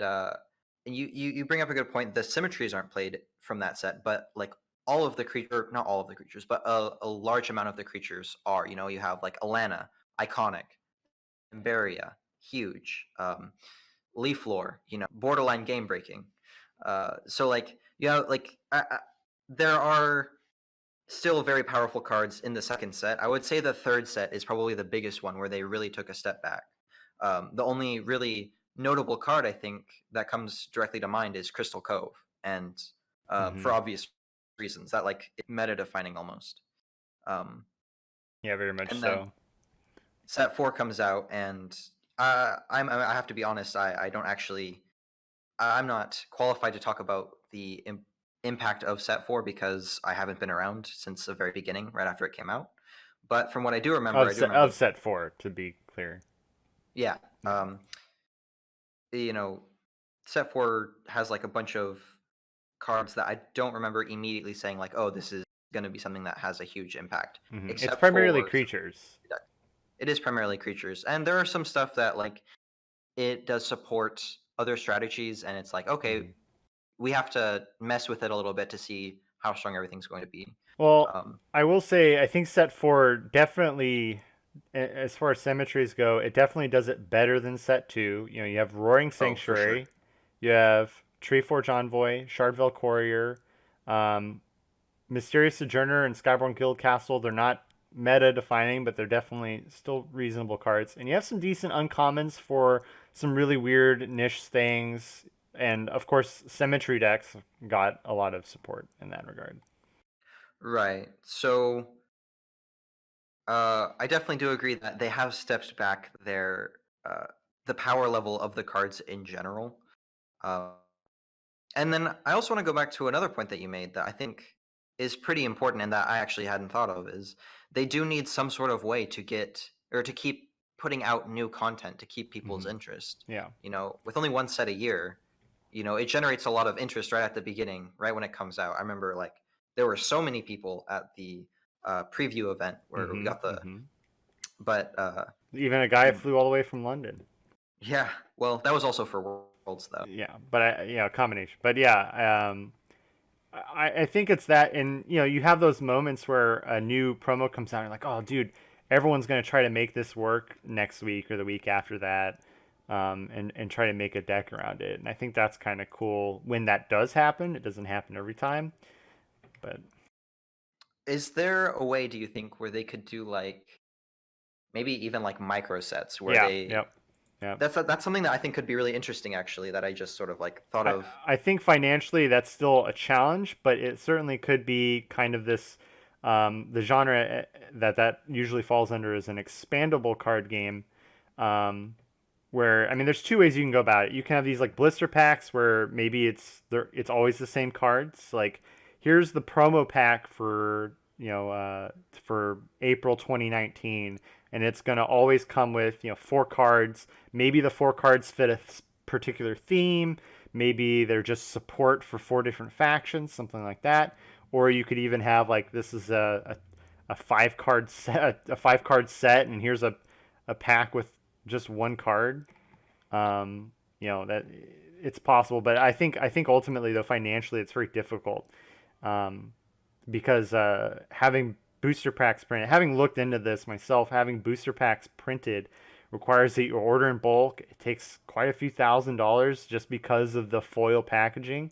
you bring up a good point. The symmetries aren't played from that set, but like all of the creature, not all of the creatures, but a large amount of the creatures are. You have like Alana, iconic, Emberia, huge. Leaf lore, borderline game breaking. So like there are still very powerful cards in the second set. I would say the third set is probably the biggest one where they really took a step back. The only really notable card I think that comes directly to mind is Crystal Cove, and for Hmm. obvious reasons that like meta defining almost. Um, Yeah, very much and then so. set four comes out, and I have to be honest. I don't actually I'm not qualified to talk about the impact of set four because I haven't been around since the very beginning, right after it came out. But from what I do remember, Set 4 to be clear. yeah, Yeah. you know, set four has like a bunch of cards that I don't remember immediately saying like, oh, this is going to be something that has a huge impact, It's except primarily for creatures. it is primarily creatures, and there are some stuff that like it does support other strategies, and it's like, okay, Hmm. we have to mess with it a little bit to see how strong everything's going to be. Well, Um, I will say I think set 4 definitely, as far as symmetries go, it definitely does it better than set 2. You have Roaring oh, for sure. Sanctuary, you have Treeforge Envoy, Shardvale Courier, um, Mysterious Sojourner, and Skyborn Guild Castle. They're not meta defining, but they're definitely still reasonable cards. And you have some decent uncommons for some really weird niche things. And of course, Symmetry decks got a lot of support in that regard. Right. So I definitely do agree that they have stepped back uh, the power level of the cards in general. Uh, and then I also want to go back to another point that you made that I think is pretty important and that I actually hadn't thought of is they do need some sort of way to get or to keep putting out new content to keep people's Hmm. interest. Yeah. With only one set a year, it generates a lot of interest right at the beginning, right when it comes out. I remember like there were so many people at the preview event where we Hmm. got the, Hmm. but Even a guy flew all the way from London. yeah, well, that was also for Worlds though. Yeah, but combination. But yeah, I think it's that, and you have those moments where a new promo comes out, and you're like, oh, dude, everyone's gonna try to make this work next week or the week after that, and try to make a deck around it. And I think that's kind of cool when that does happen. It doesn't happen every time, but Is there a way, do you think, where they could do like maybe even like micro sets where yeah, they yep, Yeah. That's something that I think could be really interesting, actually, that I just sort of like thought I of. I think financially that's still a challenge, but it certainly could be kind of this the genre that usually falls under is an expandable card game, um, where I mean there's two ways you can go about it. You can have these like blister packs where maybe it's always the same cards. Like here's the promo pack for for April 2019, and it's gonna always come with four cards. Maybe the four cards fit a particular theme. Maybe they're just support for four different factions, something like that. Or you could even have like this is a five card set, and here's a pack with just one card. That it's possible, but I think ultimately though financially it's very difficult, um, because having booster packs printed, having looked into this myself, having booster packs printed requires that you order in bulk. It takes quite a few $1,000s just because of the foil packaging,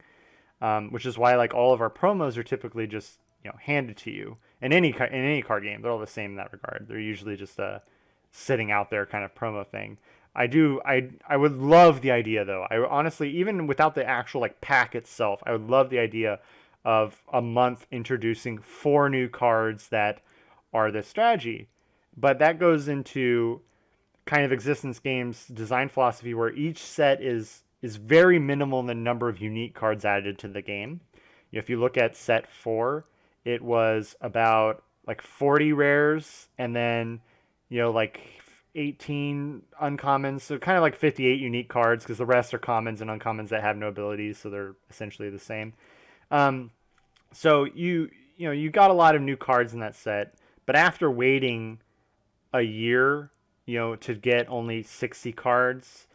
which is why like all of our promos are typically just handed to you in any card game. They're all the same in that regard. They're usually just a sitting out there kind of promo thing. I would love the idea though. I honestly, even without the actual like pack itself, I would love the idea of a month introducing four new cards that are this strategy. But that goes into kind of existence games design philosophy where each set is very minimal in the number of unique cards added to the game. If you look at set 4, it was about like 40 rares and then like 18 uncommons, so kind of like 58 unique cards because the rest are commons and uncommons that have no abilities, so they're essentially the same. Um, so you got a lot of new cards in that set, but after waiting a year, to get only 60 cards,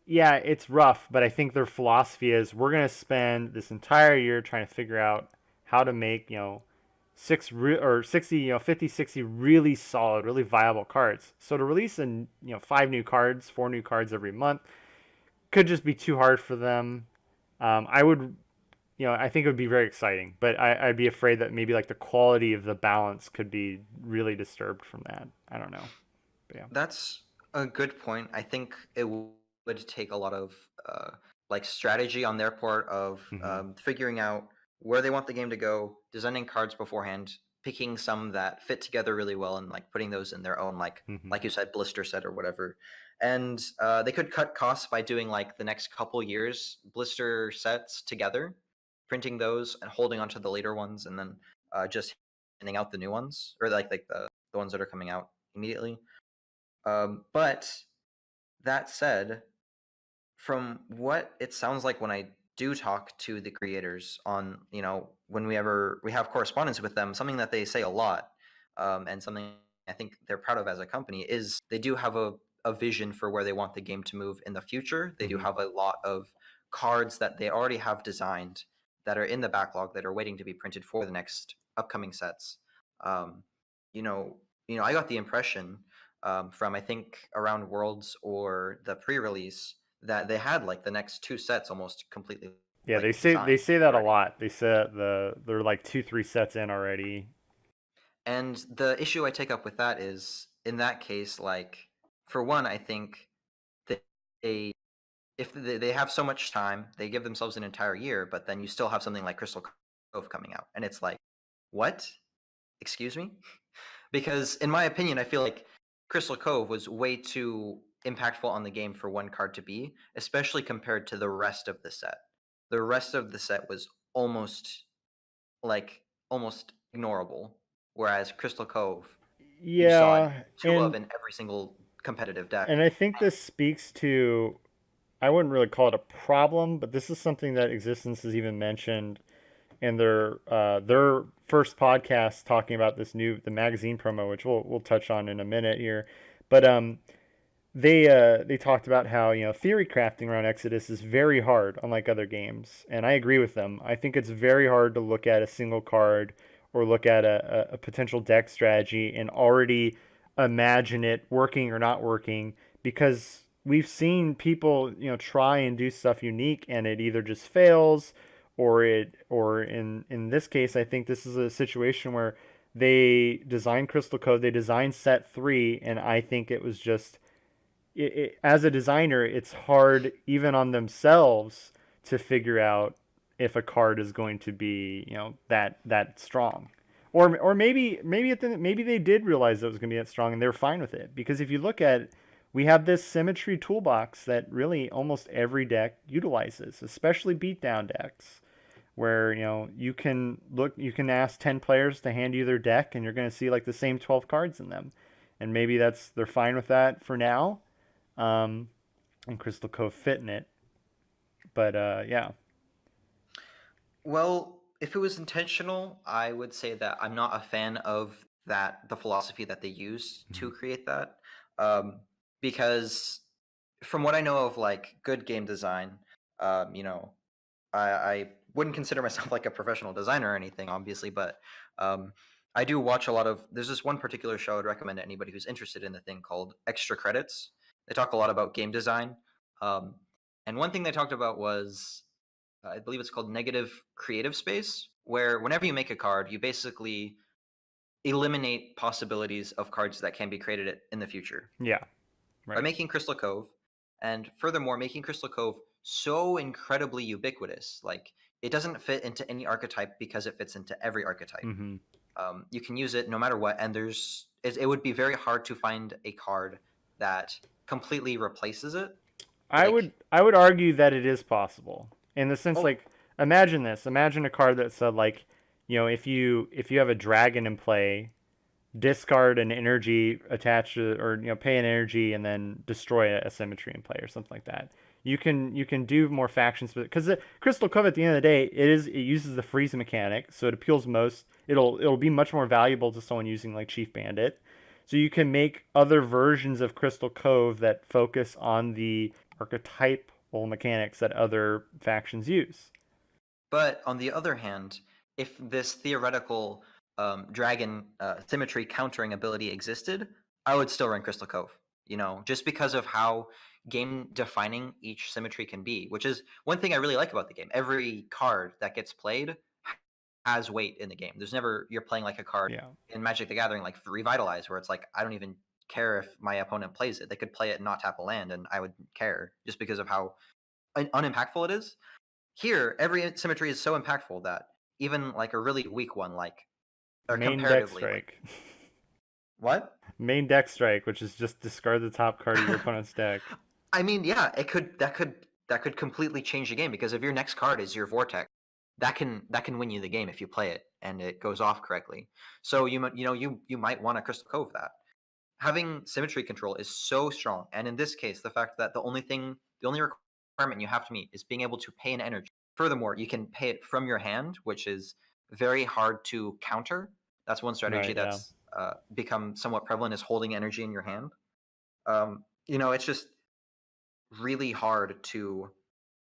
yeah, it's rough, but I think their philosophy is we're going to spend this entire year trying to figure out how to make, 60, 50, 60 really solid, really viable cards. So to release five new cards, four new cards every month could just be too hard for them. I would, I think it would be very exciting, but I'd be afraid that maybe like the quality of the balance could be really disturbed from that. I don't know. But yeah. That's a good point. I think it would take a lot of like strategy on their part of Hmm. figuring out where they want the game to go, designing cards beforehand, picking some that fit together really well, and like putting those in their own Hmm. like you said, blister set or whatever. And they could cut costs by doing like the next couple years blister sets together, printing those and holding onto the later ones, and then just handing out the new ones or like the ones that are coming out immediately. But that said, from what it sounds like when I do talk to the creators on, when we have correspondence with them, something that they say a lot, and something I think they're proud of as a company is they do have a vision for where they want the game to move in the future. They do Hmm. have a lot of cards that they already have designed that are in the backlog that are waiting to be printed for the next upcoming sets. Um, you know, I got the impression from I think around Worlds or the pre-release that they had like the next two sets almost completely Yeah, like they designed say that a already. lot. They said they're like 2 3 sets in already. And the issue I take up with that is in that case, like for one, I think that they if they have so much time, they give themselves an entire year, but then you still have something like Crystal Cove coming out, and it's like, what? Excuse me? Because in my opinion, I feel like Crystal Cove was way too impactful on the game for one card to be, especially compared to the rest of the set. The rest of the set was almost like almost ignorable, whereas Crystal Cove, you saw Yeah, two of in every single competitive deck. and I think this speaks to, I wouldn't really call it a problem, but this is something that Existence has even mentioned in their first podcast talking about the magazine promo, which we'll touch on in a minute here. But they talked about how theory crafting around Exodus is very hard, unlike other games, and I agree with them. I think it's very hard to look at a single card or look at a potential deck strategy and already imagine it working or not working because we've seen people try and do stuff unique and it either just fails or in this case I think this is a situation where they designed Crystal Code, they designed set 3, and I think it was just as a designer, it's hard even on themselves to figure out if a card is going to be, that strong. Or maybe they did realize it was going to be that strong and they're fine with it. Because if you look at, we have this symmetry toolbox that really almost every deck utilizes, especially beatdown decks, where you can ask 10 players to hand you their deck and you're going to see like the same 12 cards in them, and maybe they're fine with that for now, um, and Crystal Cove fit in it. But yeah. Well, if it was intentional, I would say that I'm not a fan of the philosophy that they used Mhm. to create that, um, because from what I know of like good game design, you know, I wouldn't consider myself like a professional designer or anything, obviously, but um, I do watch a lot of. There's this one particular show I'd recommend to anybody who's interested in the thing called Extra Credits. They talk a lot about game design, um, and one thing they talked about was I believe it's called negative creative space, where whenever you make a card, you basically eliminate possibilities of cards that can be created in the future Yeah. by Right. making Crystal Cove, and furthermore, making Crystal Cove so incredibly ubiquitous. Like, it doesn't fit into any archetype because it fits into every archetype. Mm-hmm. You can use it no matter what, and it would be very hard to find a card that completely replaces it. Like, I would argue that it is possible in the sense, oh, like, imagine this. Imagine a card that said, like, if you have a dragon in play, discard an energy attached to, or pay an energy and then destroy a symmetry in play or something like that. You can do more factions because Crystal Cove at the end of the day, it uses the freeze mechanic, so it appeals most. It'll be much more valuable to someone using like Chief Bandit. So you can make other versions of Crystal Cove that focus on the archetypal mechanics that other factions use. but on the other hand, if this theoretical dragon symmetry countering ability existed, I would still run Crystal Cove. Just because of how game defining each symmetry can be, which is one thing I really like about the game. Every card that gets played has weight in the game. There's never you're playing like a card Yeah. in Magic the Gathering, like Revitalize, where it's like I don't even care if my opponent plays it. They could play it and not tap a land, and I would care just because of how unimpactful it is. Here, every symmetry is so impactful that even like a really weak one, like or Main deck comparatively, like strike. what? Main deck strike, which is just discard the top card of your opponent's deck. I mean, yeah, it could that could completely change the game because if your next card is your vortex, that can win you the game if you play it and it goes off correctly. So you might want to Crystal Cove that. Having symmetry control is so strong, and in this case, the fact that the only requirement you have to meet is being able to pay an energy. Furthermore, you can pay it from your hand, which is very hard to counter. That's one strategy Right. Yeah. that's become somewhat prevalent, is holding energy in your hand. It's just really hard to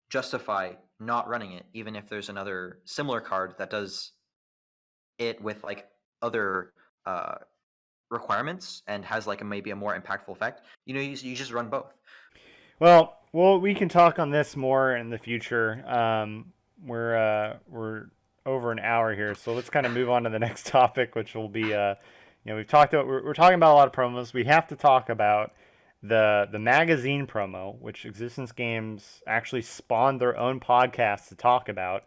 justify not running it, even if there's another similar card that does it with like other uh, requirements and has like maybe a more impactful effect. You just run both. Well, we can talk on this more in the future. We're over an hour here, so let's kind of move on to the next topic, which will be we're talking about a lot of promos. We have to talk about the magazine promo, which Existence Games actually spawned their own podcast to talk about,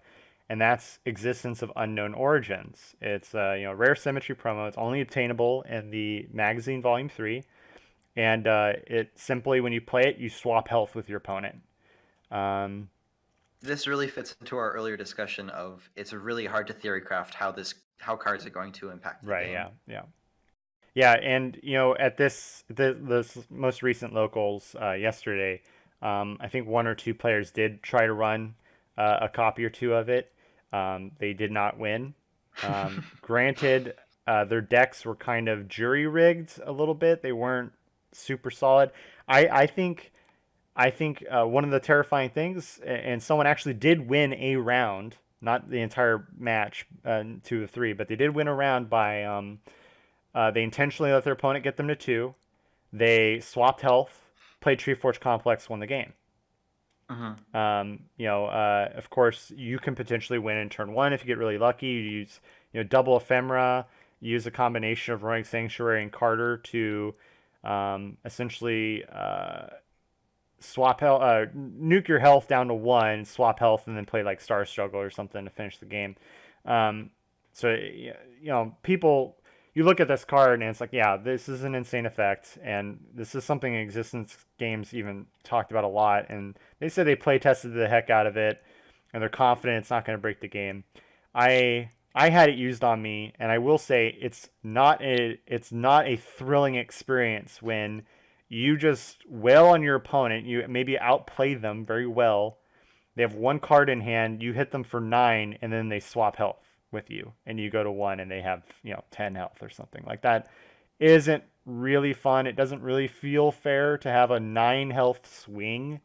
and that's Existence of Unknown Origins. It's rare symmetry promo. It's only obtainable in the magazine volume 3, and it simply, when you play it, you swap health with your opponent. Um, This really fits into our earlier discussion of it's really hard to theory craft how cards are going to impact the right? game. Yeah. Yeah. Yeah. And at this most recent locals yesterday, I think one or two players did try to run a copy or two of it. They did not win. Granted, their decks were kind of jury rigged a little bit. They weren't super solid. I think one of the terrifying things, and someone actually did win a round, not the entire match, 2 of 3, but they did win a round by they intentionally let their opponent get them to 2. They swapped health, played Tree Forge Complex, won the game. Hmm. Of course, you can potentially win in turn 1 if you get really lucky. You use double ephemera, use a combination of Roaring Sanctuary and Carter to Essentially, swap health, nuke your health down to one, swap health, and then play like Star Struggle or something to finish the game. Um, so people, you look at this card and it's like, yeah, this is an insane effect, and this is something Existence Games even talked about a lot, and they said they play tested the heck out of it, and they're confident it's not going to break the game. I had it used on me, and I will say it's not a thrilling experience when you just wail on your opponent. You maybe outplay them very well. They have one card in hand. You hit them for 9, and then they swap health with you, and you go to 1, and they have 10 health or something like that. Isn't really fun. It doesn't really feel fair to have a 9 health swing,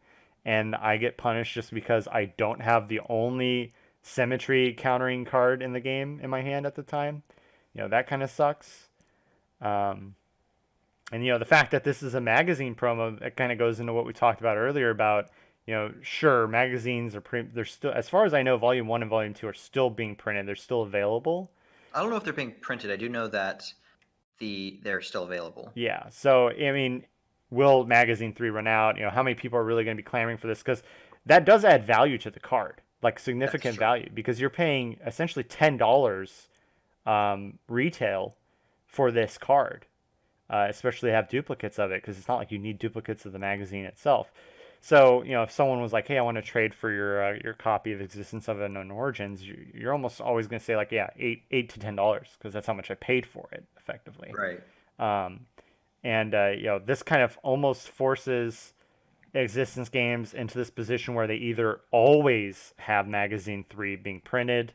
and I get punished just because I don't have the only symmetry countering card in the game in my hand at the time. That kind of sucks. Um, and the fact that this is a magazine promo, that kind of goes into what we talked about earlier about, sure, magazines are they're still, as far as I know, Volume 1 and Volume 2 are still being printed. They're still available. I don't know if they're being printed. I do know that they're still available. Yeah. So, I mean, will Magazine 3 run out? How many people are really going to be clamoring for this? Because that does add value to the card, like That's significant true. value, because you're paying essentially $10 retail for this card, especially have duplicates of it, because it's not like you need duplicates of the magazine itself. So, if someone was like, "Hey, I want to trade for your copy of Existence of Unknown Origins," you're almost always going to say like, "Yeah, eight to $10," because that's how much I paid for it, effectively. Right. Um, and this kind of almost forces Existence Games into this position where they either always have Magazine 3 being printed,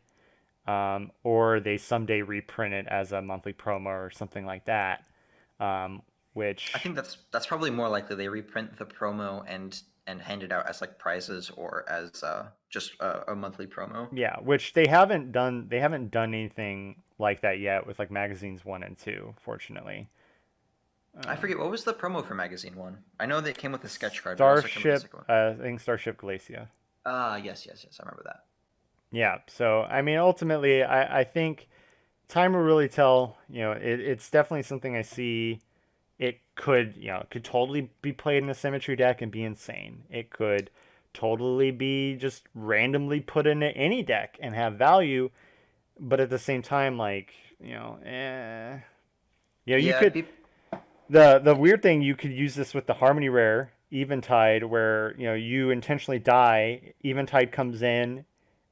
or they someday reprint it as a monthly promo or something like that. I Which, think that's probably more likely. They reprint the promo and hand it out as like prizes or as just a monthly promo. yeah, which they haven't done anything like that yet with like magazines 1 and 2, fortunately. I Um, forget what was the promo for magazine one. I know that it came with a sketch card, but I also came with the Starship, second one. I think Starship Glacia. Yes, yes, yes. I remember that. Yeah, so I mean, ultimately, I think time will really tell. It's definitely something I see. It could totally be played in a symmetry deck and be insane. It could totally be just randomly put into any deck and have value, but at the same time, like, you Yeah, could, the weird thing, you could use this with the Harmony Rare Eventide, where you intentionally die. Eventide comes in,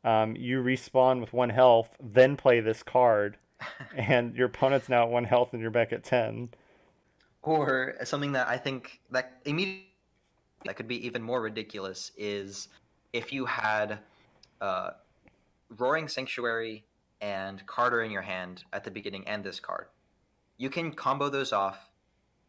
you respawn with 1 health, then play this card, and your opponent's now at 1 health and you're back at 10. or something that I think that immediately that could be even more ridiculous is if you had uh, Roaring Sanctuary and Carter in your hand at the beginning and this card. You can combo those off,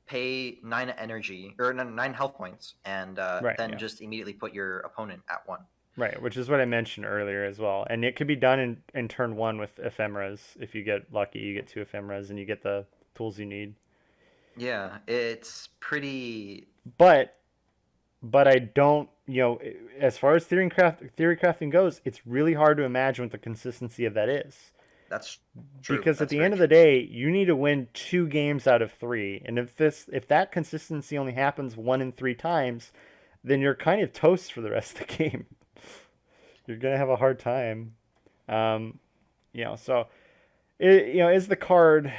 pay 9 energy or 9 health points, and Right, then yeah. just immediately put your opponent at 1. Right, which is what I mentioned earlier as well. And it could be done in turn 1 with ephemeras. If you get lucky, you get 2 ephemeras and you get the tools you need. Yeah, it's pretty. But I don't, as far as theory crafting goes, it's really hard to imagine what the consistency of that is. That's true. Because at That's the very end of the true. day, you need to win 2 games out of 3. And if that consistency only happens 1 in 3 times, then you're kind of toast for the rest of the game. You're gonna have a hard time. Um, so is the card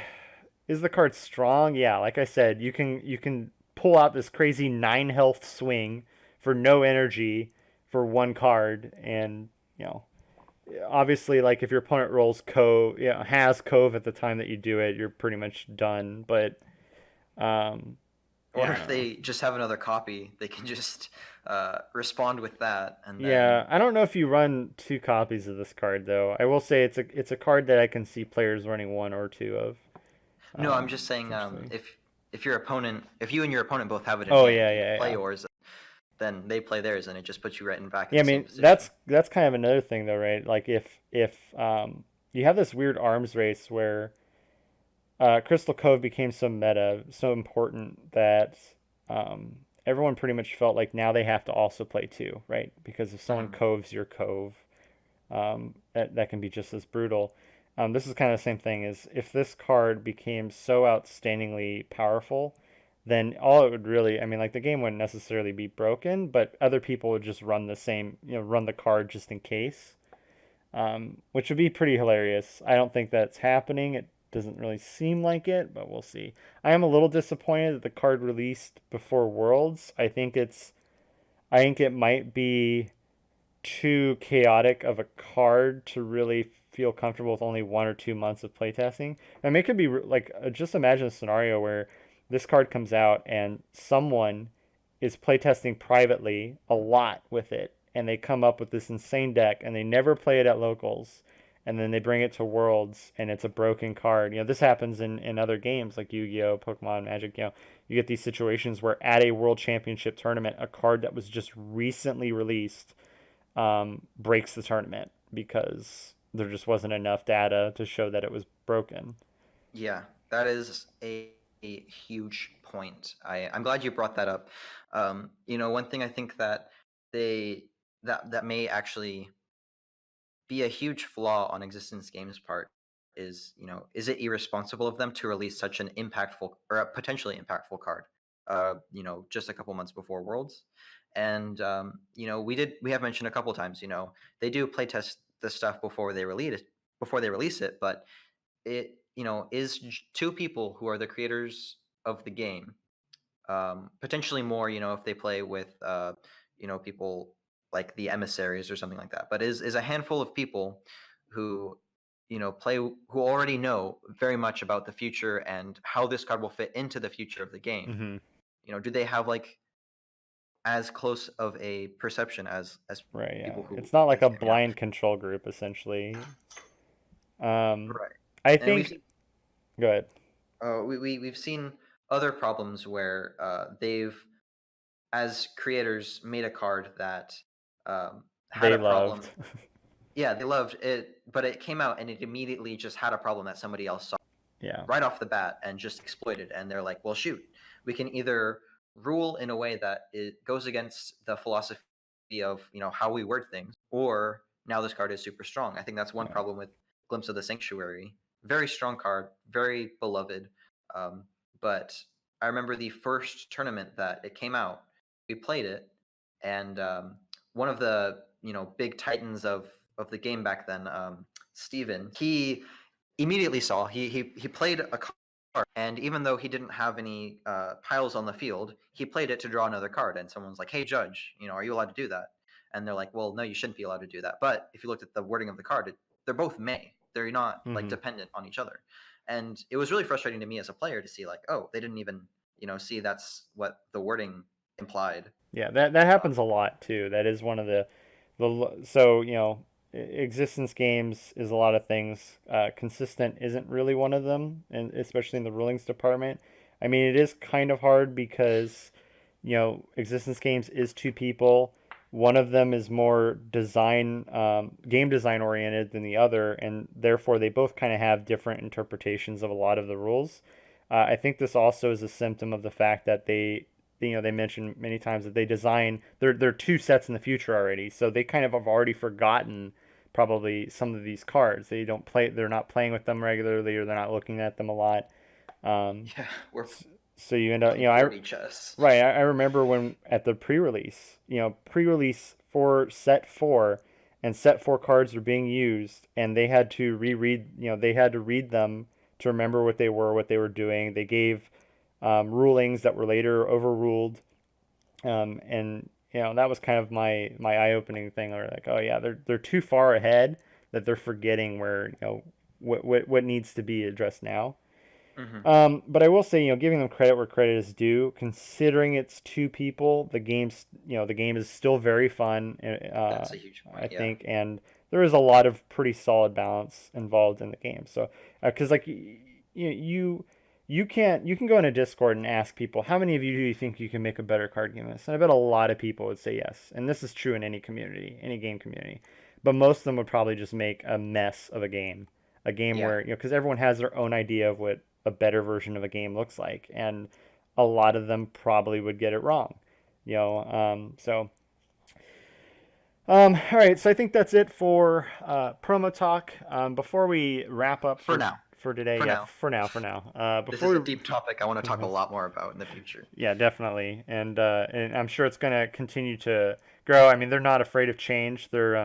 strong? Yeah, like I said, you can pull out this crazy 9 health swing for no energy for 1 card, and obviously, like, if your opponent rolls cove, has cove at the time that you do it, you're pretty much done. But Or yeah, I if don't know. they just have another copy, they can just respond with that, and then. Yeah, I don't know if you run 2 copies of this card though. I will say it's a card that I can see players running 1 or 2 of, No, I'm just saying potentially. if you and your opponent both have it in Oh hand yeah, and you yeah, play yeah. yours, then they play theirs, and it just puts you right in back in Yeah, I the same mean, position. that's kind of another thing though, right? Like, if you have this weird arms race where Crystal Cove became so meta, so important that um, everyone pretty much felt like now they have to also play 2, right? Because if someone Hmm. coves your cove, that can be just as brutal. This is kind of the same thing as if this card became so outstandingly powerful then all it would really, I mean, like the game wouldn't necessarily be broken, but other people would just run the same, run the card just in case, which would be pretty hilarious. I don't think that's happening. It doesn't really seem like it, but we'll see. I am a little disappointed that the card released before Worlds. I think it might be too chaotic of a card to really feel comfortable with only 1 or 2 months of playtesting. I mean, it could be like just imagine a scenario where this card comes out and someone is playtesting privately a lot with it, and they come up with this insane deck, and they never play it at locals, and then they bring it to Worlds, and it's a broken card. This happens in other games like Yu-Gi-Oh, Pokemon, Magic. You get these situations where at a World Championship tournament, a card that was just recently released breaks the tournament because there just wasn't enough data to show that it was broken. Yeah, that is a huge point. I'm glad you brought that up. One thing I think that they that may actually be a huge flaw on Existence Games' part is, is it irresponsible of them to release such an impactful or a potentially impactful card, just a couple months before Worlds? And we have mentioned a couple times, they do playtest the stuff before they release it, but it, is two people who are the creators of the game, potentially more, if they play with, people like the emissaries or something like that. But is a handful of people who, who already know very much about the future and how this card will fit into the future of the game. Hmm. Do they have like as close of a perception as Right, yeah. people who It's not play like this a game? Yeah, blind control group, essentially. Um, right. I And we've think, go ahead. we've seen other problems where they've, as creators, made a card that had They a loved. problem. Yeah, they loved it, but it came out and it immediately just had a problem that somebody else saw Yeah, right off the bat and just exploited. And they're like, well, shoot, we can either rule in a way that it goes against the philosophy of, how we word things, or now this card is super strong. I think that's one yeah. problem with Glimpse of the Sanctuary. Very strong card, very beloved. Um, but I remember the first tournament that it came out, we played it, and one of the, big titans of the game back then, Steven, he immediately saw he played a card, and even though he didn't have any piles on the field, he played it to draw another card. And someone's like, "Hey, judge, are you allowed to do that?" And they're like, "Well, no, you shouldn't be allowed to do that." But if you looked at the wording of the card, they're both may. They're not like Hmm. dependent on each other. And it was really frustrating to me as a player to see like, oh, they didn't even see that's what the wording implied. Yeah, that Uh, happens a lot too. That is one of so existence games is a lot of things. Consistent isn't really one of them, and especially in the rulings department. I mean, it is kind of hard because existence games is two people. One of them is more game design oriented than the other, and therefore they both kind of have different interpretations of a lot of the rules. I think this also is a symptom of the fact that they mentioned many times that they're two sets in the future already, so they kind of have already forgotten probably some of these cards. They're not playing with them regularly, or they're not looking at them a lot. Um, yeah, we're so you end up, playing 40 chess. right. I remember when at the pre-release, pre-release for set four, and set four cards were being used, and they had to reread, they had to read them to remember what they were doing. They gave rulings that were later overruled, and that was kind of my eye-opening thing. Where like, oh yeah, they're too far ahead that they're forgetting where what needs to be addressed now. Hmm. But I will say, giving them credit where credit is due, considering it's two people, the game is still very fun. That's a huge I point. Yeah. think, and there is a lot of pretty solid balance involved in the game. So, because like you can go in a Discord and ask people, how many of you do you think you can make a better card game than this? And I bet a lot of people would say yes. And this is true in any community, any game community. But most of them would probably just make a mess of a game Yeah. where because everyone has their own idea of what a better version of a game looks like, and a lot of them probably would get it wrong. All right, so I think that's it for promo talk. Before we wrap up For now. for today? For Yeah, now. for now. This is Before a we, deep topic I want to talk a lot more about in the future. yeah, definitely, and I'm sure it's going to continue to grow. I mean, they're not afraid of change. They're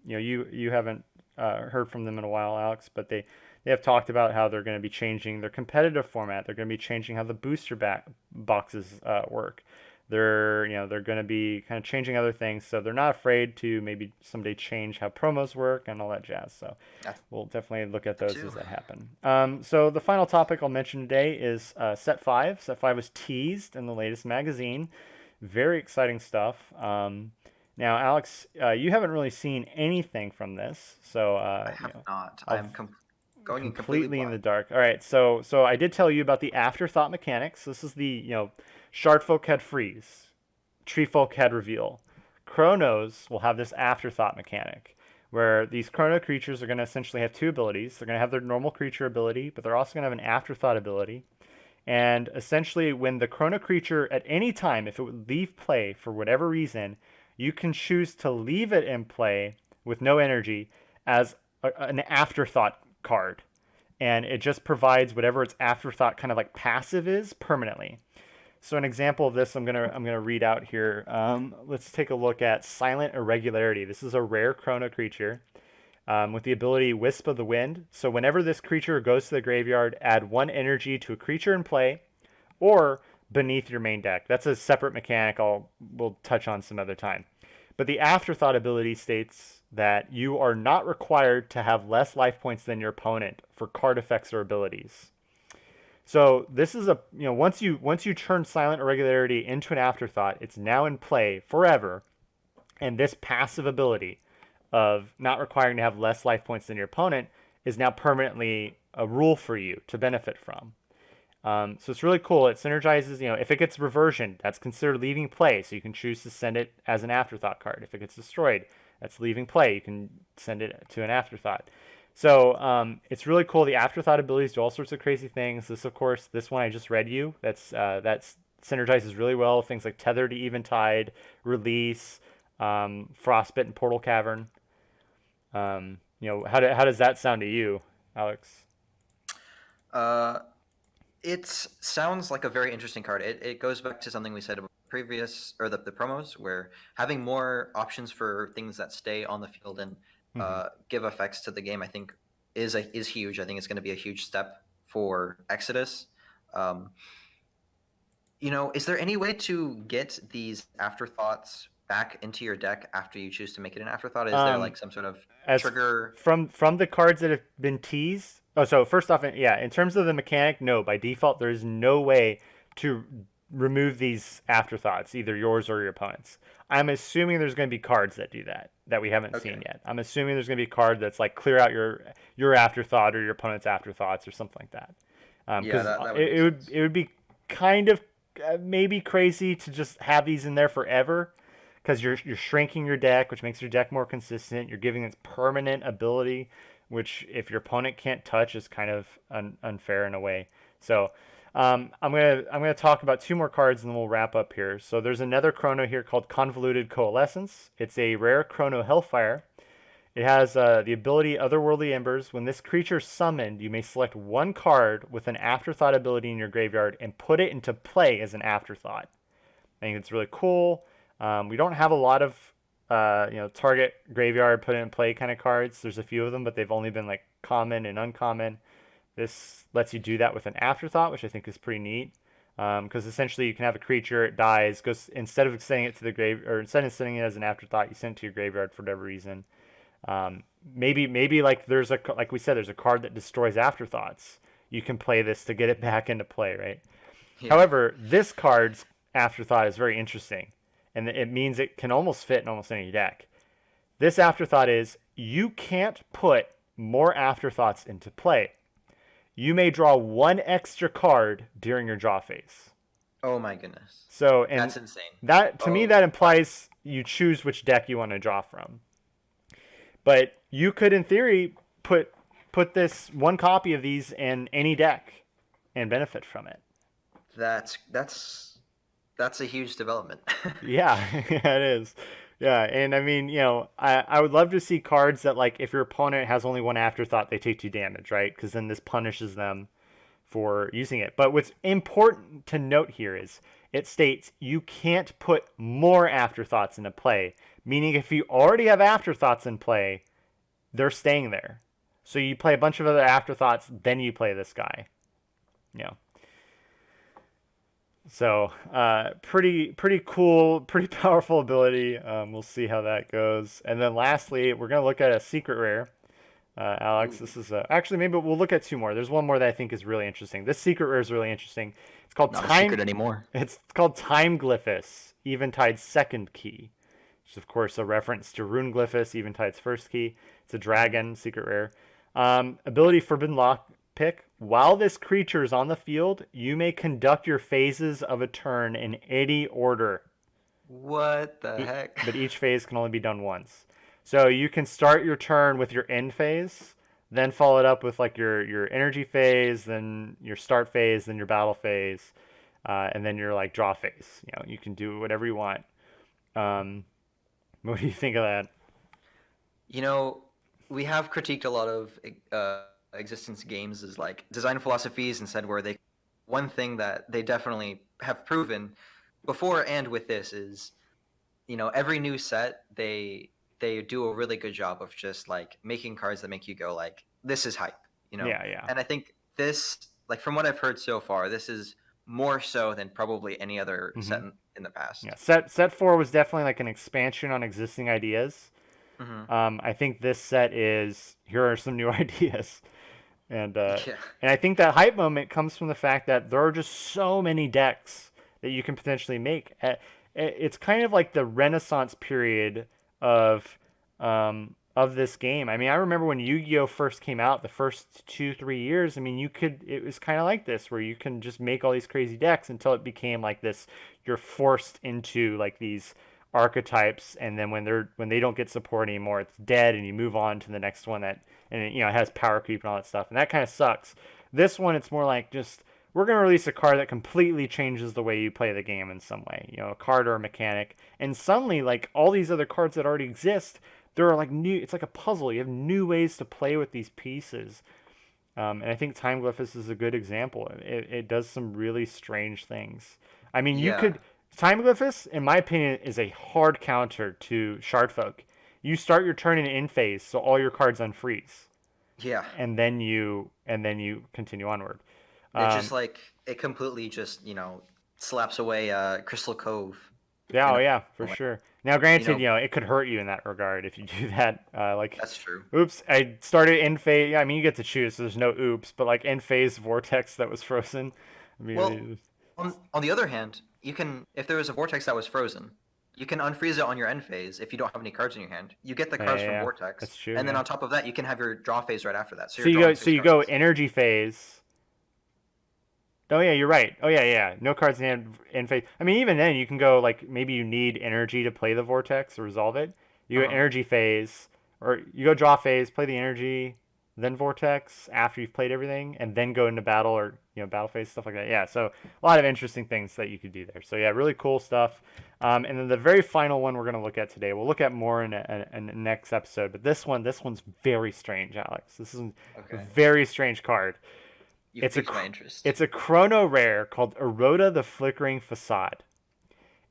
you haven't heard from them in a while, Alex, but they have talked about how they're going to be changing their competitive format. They're going to be changing how the booster back boxes work. They're going to be kind of changing other things, so they're not afraid to maybe someday change how promos work and all that jazz. So That's we'll definitely look at those too. as they happen. So the final topic I'll mention today is Set 5. Set 5 was teased in the latest magazine. Very exciting stuff. Now, Alex, you haven't really seen anything from this, so I have not. I'll Going in completely completely in the blind. dark. All right, so I did tell you about the afterthought mechanics. This is the Shardfolk had freeze, Treefolk had reveal. Chronos will have this afterthought mechanic, where these chrono creatures are going to essentially have two abilities. They're going to have their normal creature ability, but they're also going to have an afterthought ability. And essentially, when the chrono creature at any time, if it would leave play for whatever reason, you can choose to leave it in play with no energy as an afterthought card. And it just provides whatever its afterthought kind of like passive is permanently. So an example of this I'm gonna read out here. Let's take a look at Silent Irregularity. This is a rare chrono creature with the ability Wisp of the Wind. So whenever this creature goes to the graveyard, add one energy to a creature in play or beneath your main deck. That's a separate mechanic we'll touch on some other time. But the Afterthought ability states that you are not required to have less life points than your opponent for card effects or abilities. So this is once you turn Silent Irregularity into an Afterthought, it's now in play forever, and this passive ability of not requiring to have less life points than your opponent is now permanently a rule for you to benefit from. So it's really cool. It synergizes, if it gets reversion, that's considered leaving play. So you can choose to send it as an afterthought card. If it gets destroyed, that's leaving play. You can send it to an afterthought. So it's really cool. The afterthought abilities do all sorts of crazy things. This, of course, this one I just read you. That's synergizes really well. Things like Tether to Eventide, Release, Frostbite, and Portal Cavern. How does that sound to you, Alex? Uh, it sounds like a very interesting card. It goes back to something we said about previous, or the promos, where having more options for things that stay on the field and Mm-hmm. give effects to the game, I think is huge. I think it's going to be a huge step for Exodus. Um, is there any way to get these afterthoughts back into your deck after you choose to make it an afterthought? Is there like some sort of As trigger? from the cards that have been teased. Oh, so first off, yeah, in terms of the mechanic, no, by default, there is no way to remove these afterthoughts, either yours or your opponent's. I'm assuming there's going to be cards that do that we haven't Okay. seen yet. I'm assuming there's going to be a card that's like clear out your afterthought or your opponent's afterthoughts or something like that. Yeah, Because that would make it would sense. it would be kind of maybe crazy to just have these in there forever because you're shrinking your deck, which makes your deck more consistent. You're giving its permanent ability, which if your opponent can't touch is kind of unfair in a way. So I'm gonna talk about two more cards and then we'll wrap up here. So there's another Chrono here called Convoluted Coalescence. It's a rare Chrono Hellfire. It has the ability Otherworldly Embers. When this creature is summoned, you may select one card with an Afterthought ability in your graveyard and put it into play as an Afterthought. I think it's really cool. We don't have a lot of target graveyard put it in play kind of cards. There's a few of them, but they've only been like common and uncommon. This lets you do that with an afterthought, which I think is pretty neat. Because essentially you can have a creature, it dies, goes instead of sending it to the grave, or instead of sending it as an afterthought, you send it to your graveyard for whatever reason. Maybe like like we said, there's a card that destroys afterthoughts. You can play this to get it back into play, right? Yeah, However, this card's afterthought is very interesting, and it means it can almost fit in almost any deck. This afterthought is you can't put more afterthoughts into play. You may draw one extra card during your draw phase. oh my goodness, So, and that's insane. that to me Oh, that implies you choose which deck you want to draw from. But you could, in theory, put this one copy of these in any deck and benefit from it. that's a huge development. Yeah, yeah, it is. Yeah, and I mean, I would love to see cards that like if your opponent has only one afterthought, they take 2 damage, right? Because then this punishes them for using it. But what's important to note here is it states you can't put more afterthoughts into play, meaning if you already have afterthoughts in play, they're staying there. So you play a bunch of other afterthoughts, then you play this guy. Yeah. So pretty cool, pretty powerful ability. We'll see how that goes. And then lastly, we're gonna look at a secret rare. Alex, Ooh, this is actually maybe we'll look at two more. There's one more that I think is really interesting. This secret rare is really interesting. It's called not a time. secret anymore. It's called Time Glyphis, Eventide's second key, which is of course a reference to Rune Glyphis, Eventide's first key. It's a dragon secret rare. Ability Forbidden Lock pick. While this creature is on the field, you may conduct your phases of a turn in any order. What the heck? But each phase can only be done once. So you can start your turn with your end phase, then follow it up with like your energy phase, then your start phase, then your battle phase, and then your like draw phase. You can do whatever you want. Um, what do you think of that? You know, we have critiqued a lot of existence games as like design philosophies and said where they one thing that they definitely have proven before and with this is every new set they do a really good job of just like making cards that make you go like this is hype. Yeah, yeah. And I think this like from what I've heard so far this is more so than probably any other Hmm. set in the Yeah. past. Set 4 was definitely like an expansion on existing ideas. Hmm. I think this set is here are some new ideas. And uh, Yeah. and I think that hype moment comes from the fact that there are just so many decks that you can potentially make. It's kind of like the Renaissance period of this game. I mean, I remember when Yu-Gi-Oh first came out, the first 2 3 years. I mean, it was kind of like this where you can just make all these crazy decks until it became like this. You're forced into like these archetypes, and then when they don't get support anymore, it's dead, and you move on to the next one that and it has power creep and all that stuff, and that kind of sucks. This one, it's more like just we're gonna release a card that completely changes the way you play the game in some way, a card or a mechanic, and suddenly like all these other cards that already exist, there are like new. It's like a puzzle. You have new ways to play with these pieces, and I think Time Glyphis is a good example. It does some really strange things. I mean, you Yeah. could Time Glyphis, in my opinion, is a hard counter to Shardfolk. You start your turn in phase, so all your cards unfreeze, Yeah. and then you continue onward. It just Um, like it completely just slaps away Crystal Cove yeah, in oh a yeah, for way. sure. Now, You granted, know it could hurt you in that regard if you do that. Like, that's true. oops, I started in phase. Yeah, I mean, you get to choose, so there's no oops, but like in phase vortex that was frozen. I Well, mean, on the other hand, you can if there was a vortex that was frozen, you can unfreeze it on your end phase if you don't have any cards in your hand. You get the yeah, cards yeah, from yeah, vortex, that's true. and then Yeah. on top of that, you can have your draw phase right after that. So So you're you go, drawing so six you cards at go the same time. energy phase. Oh yeah, you're right. Oh yeah, yeah. No cards in hand in phase. I mean, even then, you can go like maybe you need energy to play the vortex or resolve it. You go Uh-huh. energy phase, or you go draw phase, play the energy, then vortex after you've played everything, and then go into battle or battle phase stuff like that. Yeah, so a lot of interesting things that you could do there. So yeah, really cool stuff. And then the very final one we're gonna look at today, we'll look at more in the next episode. But this one's very strange, Alex. This is a Okay. very strange card. You've It's a piqued my interest. it's a chrono rare called Eroda the Flickering Facade.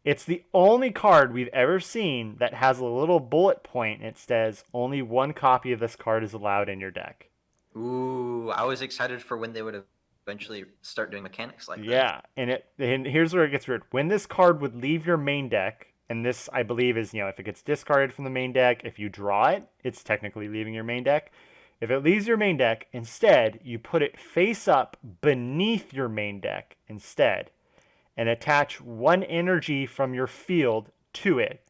It's the only card we've ever seen that has a little bullet point and it says only one copy of this card is allowed in your deck. Ooh, I was excited for when they would eventually start doing mechanics like that. Yeah, and here's where it gets weird. When this card would leave your main deck, and this I believe is, if it gets discarded from the main deck, if you draw it, it's technically leaving your main deck. If it leaves your main deck, instead, you put it face up beneath your main deck instead and attach one energy from your field to it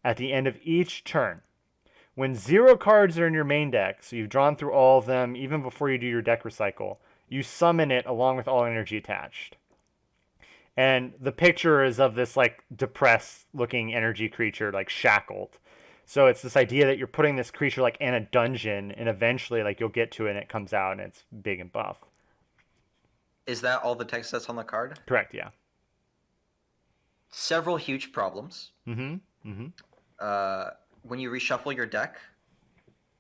at the end of each turn. When 0 cards are in your main deck, so you've drawn through all of them even before you do your deck recycle, you summon it along with all energy attached. And the picture is of this like depressed looking energy creature like shackled. So it's this idea that you're putting this creature like in a dungeon and eventually like you'll get to it and it comes out and it's big and buff. Is that all the text that's on the card? Correct, yeah. Several huge problems. Mhm. Mhm. uh, when you reshuffle your deck,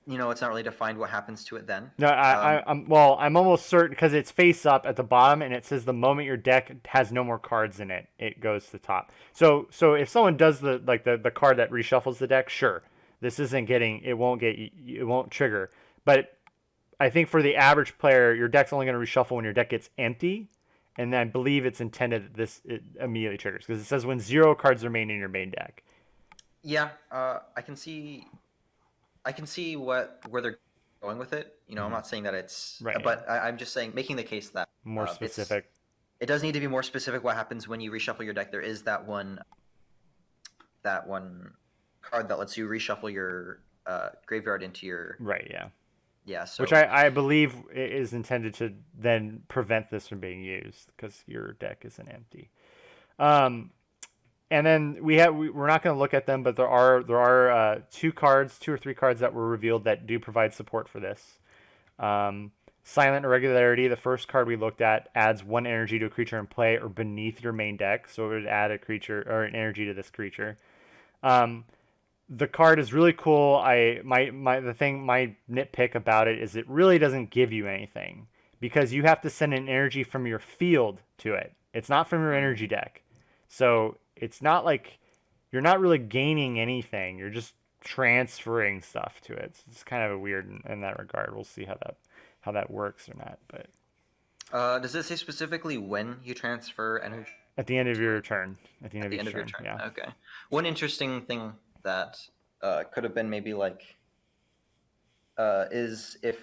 it's not really defined what happens to it then. No, I'm almost certain because it's face up at the bottom, and it says the moment your deck has no more cards in it, it goes to the top. So if someone does the card that reshuffles the deck, sure, this isn't getting it won't trigger. But I think for the average player, your deck's only going to reshuffle when your deck gets empty, and I believe it's intended that it immediately triggers because it says when 0 cards remain in your main deck. Yeah, I can see where they're going with it. I'm not saying that it's, Right, but I'm just saying, making the case that more specific. it does need to be more specific. What happens when you reshuffle your deck? There is that one card that lets you reshuffle your graveyard into your Right, yeah. yeah. So Which I believe is intended to then prevent this from being used because your deck isn't empty. And then we're not going to look at them, but there are two or three cards that were revealed that do provide support for this. Silent Irregularity, the first card we looked at, adds 1 energy to a creature in play or beneath your main deck, so it would add a creature or an energy to this creature. The card is really cool. My nitpick about it is it really doesn't give you anything because you have to send an energy from your field to it. It's not from your energy deck. So it's not like you're not really gaining anything. You're just transferring stuff to it. It's kind of weird in that regard. We'll see how that works or not. But does it say specifically when you transfer energy at the end of your turn, at the end of your turn? yeah. Okay. One interesting thing that could have been maybe like is if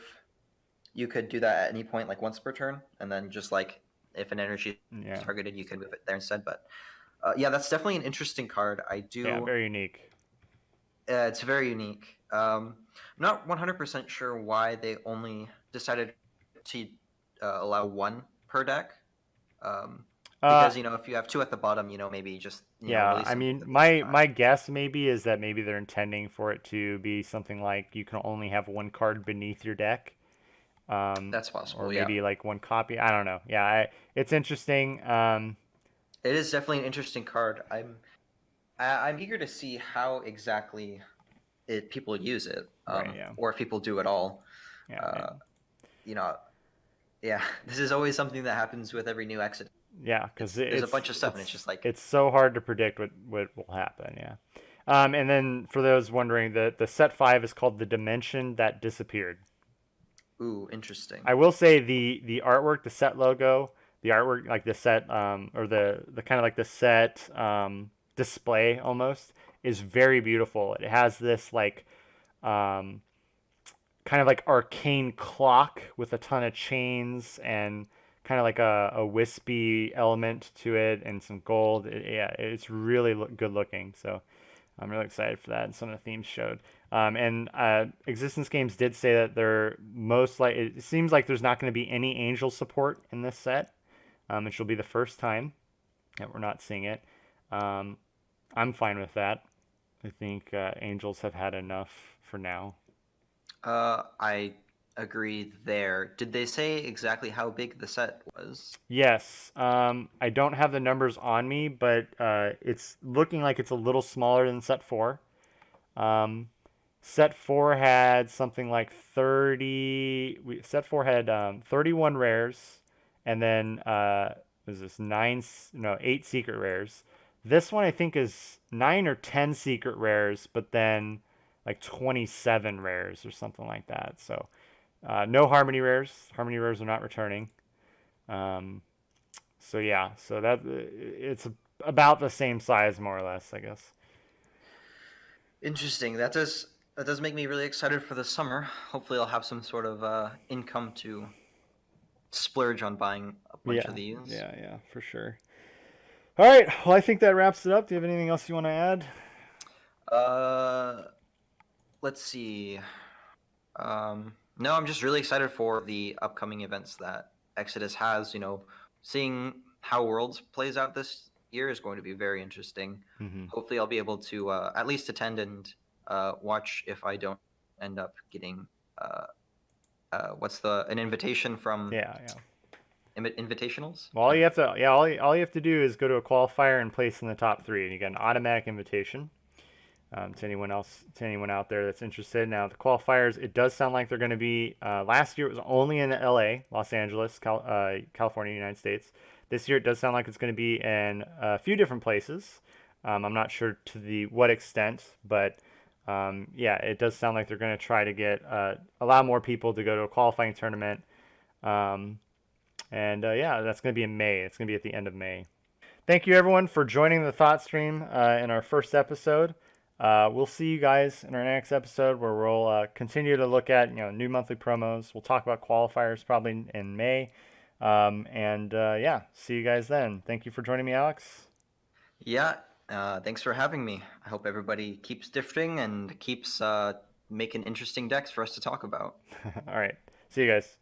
you could do that at any point, like once per turn, and then just like if an energy is targeted, you can move it there instead. But yeah, that's definitely an interesting card. Yeah, very unique. It's very unique. I'm not 100% sure why they only decided to allow 1 per deck. Because if you have 2 at the bottom, maybe just yeah, release I them mean, at the same my time. guess maybe is that maybe they're intending for it to be something like you can only have 1 card beneath your deck, That's or possible. Yeah, maybe like 1 copy. I don't know. Yeah, it's interesting. it is definitely an interesting card. I'm eager to see how exactly people use it, Right. Yeah. or if people do at all. Yeah. Uh, you know, yeah, this is always something that happens with every new Exodus. Yeah, because There's a bunch of stuff, and it's just like, it's so hard to predict what will happen. Yeah. And then for those wondering, the set 5 is called the Dimension That Disappeared. ooh, interesting. I will say the artwork, the set logo, the artwork like the set or the kind of like the set display almost is very beautiful. It has this like um, kind of like arcane clock with a ton of chains and kind of like a wispy element to it and some gold. Yeah, it's really good looking. So I'm really excited for that. And some of the themes showed. And Existence Games did say that they're most like it seems like there's not going to be any angel support in this set, which will be the first time that we're not seeing it. I'm fine with that. I think angels have had enough for now. I agree there. Did they say exactly how big the set was? Yes, I don't have the numbers on me, but it's looking like it's a little smaller than set 4. Um, Set 4 had something like 30. Set 4 had 31 rares, and then was this 8 secret rares. This one I think is 9 or 10 secret rares, but then like 27 rares or something like that. So no harmony rares. Harmony rares are not returning. Um, so yeah, so that it's about the same size more or less, I guess. Interesting. That does make me really excited for the summer. Hopefully, I'll have some sort of income to splurge on buying a bunch Yeah, of these. yeah, for sure. All right, well, I think that wraps it up. Do you have anything else you want to add? Uh, let's see. No, I'm just really excited for the upcoming events that Exodus has. Seeing how Worlds plays out this year is going to be very interesting. Mm-hmm. Hopefully, I'll be able to at least attend and watch if I don't end up getting an invitation from Yeah. invitationals. Well, all you have to do is go to a qualifier and place in the top 3, and you get an automatic invitation. to anyone out there that's interested. Now the qualifiers, it does sound like they're going to be. Last year it was only in L.A., Los Angeles, California, United States. This year it does sound like it's going to be in a few different places. I'm not sure to the what extent, but yeah, it does sound like they're going to try to get a lot more people to go to a qualifying tournament. Um, and yeah, that's going to be in May. It's going to be at the end of May. Thank you everyone for joining the Thought Stream in our first episode. We'll see you guys in our next episode where we'll continue to look at new monthly promos. We'll talk about qualifiers probably in May. And yeah, see you guys then. Thank you for joining me, Alex. Yeah, thanks for having me. I hope everybody keeps drifting and keeps making interesting decks for us to talk about. All right. See you guys.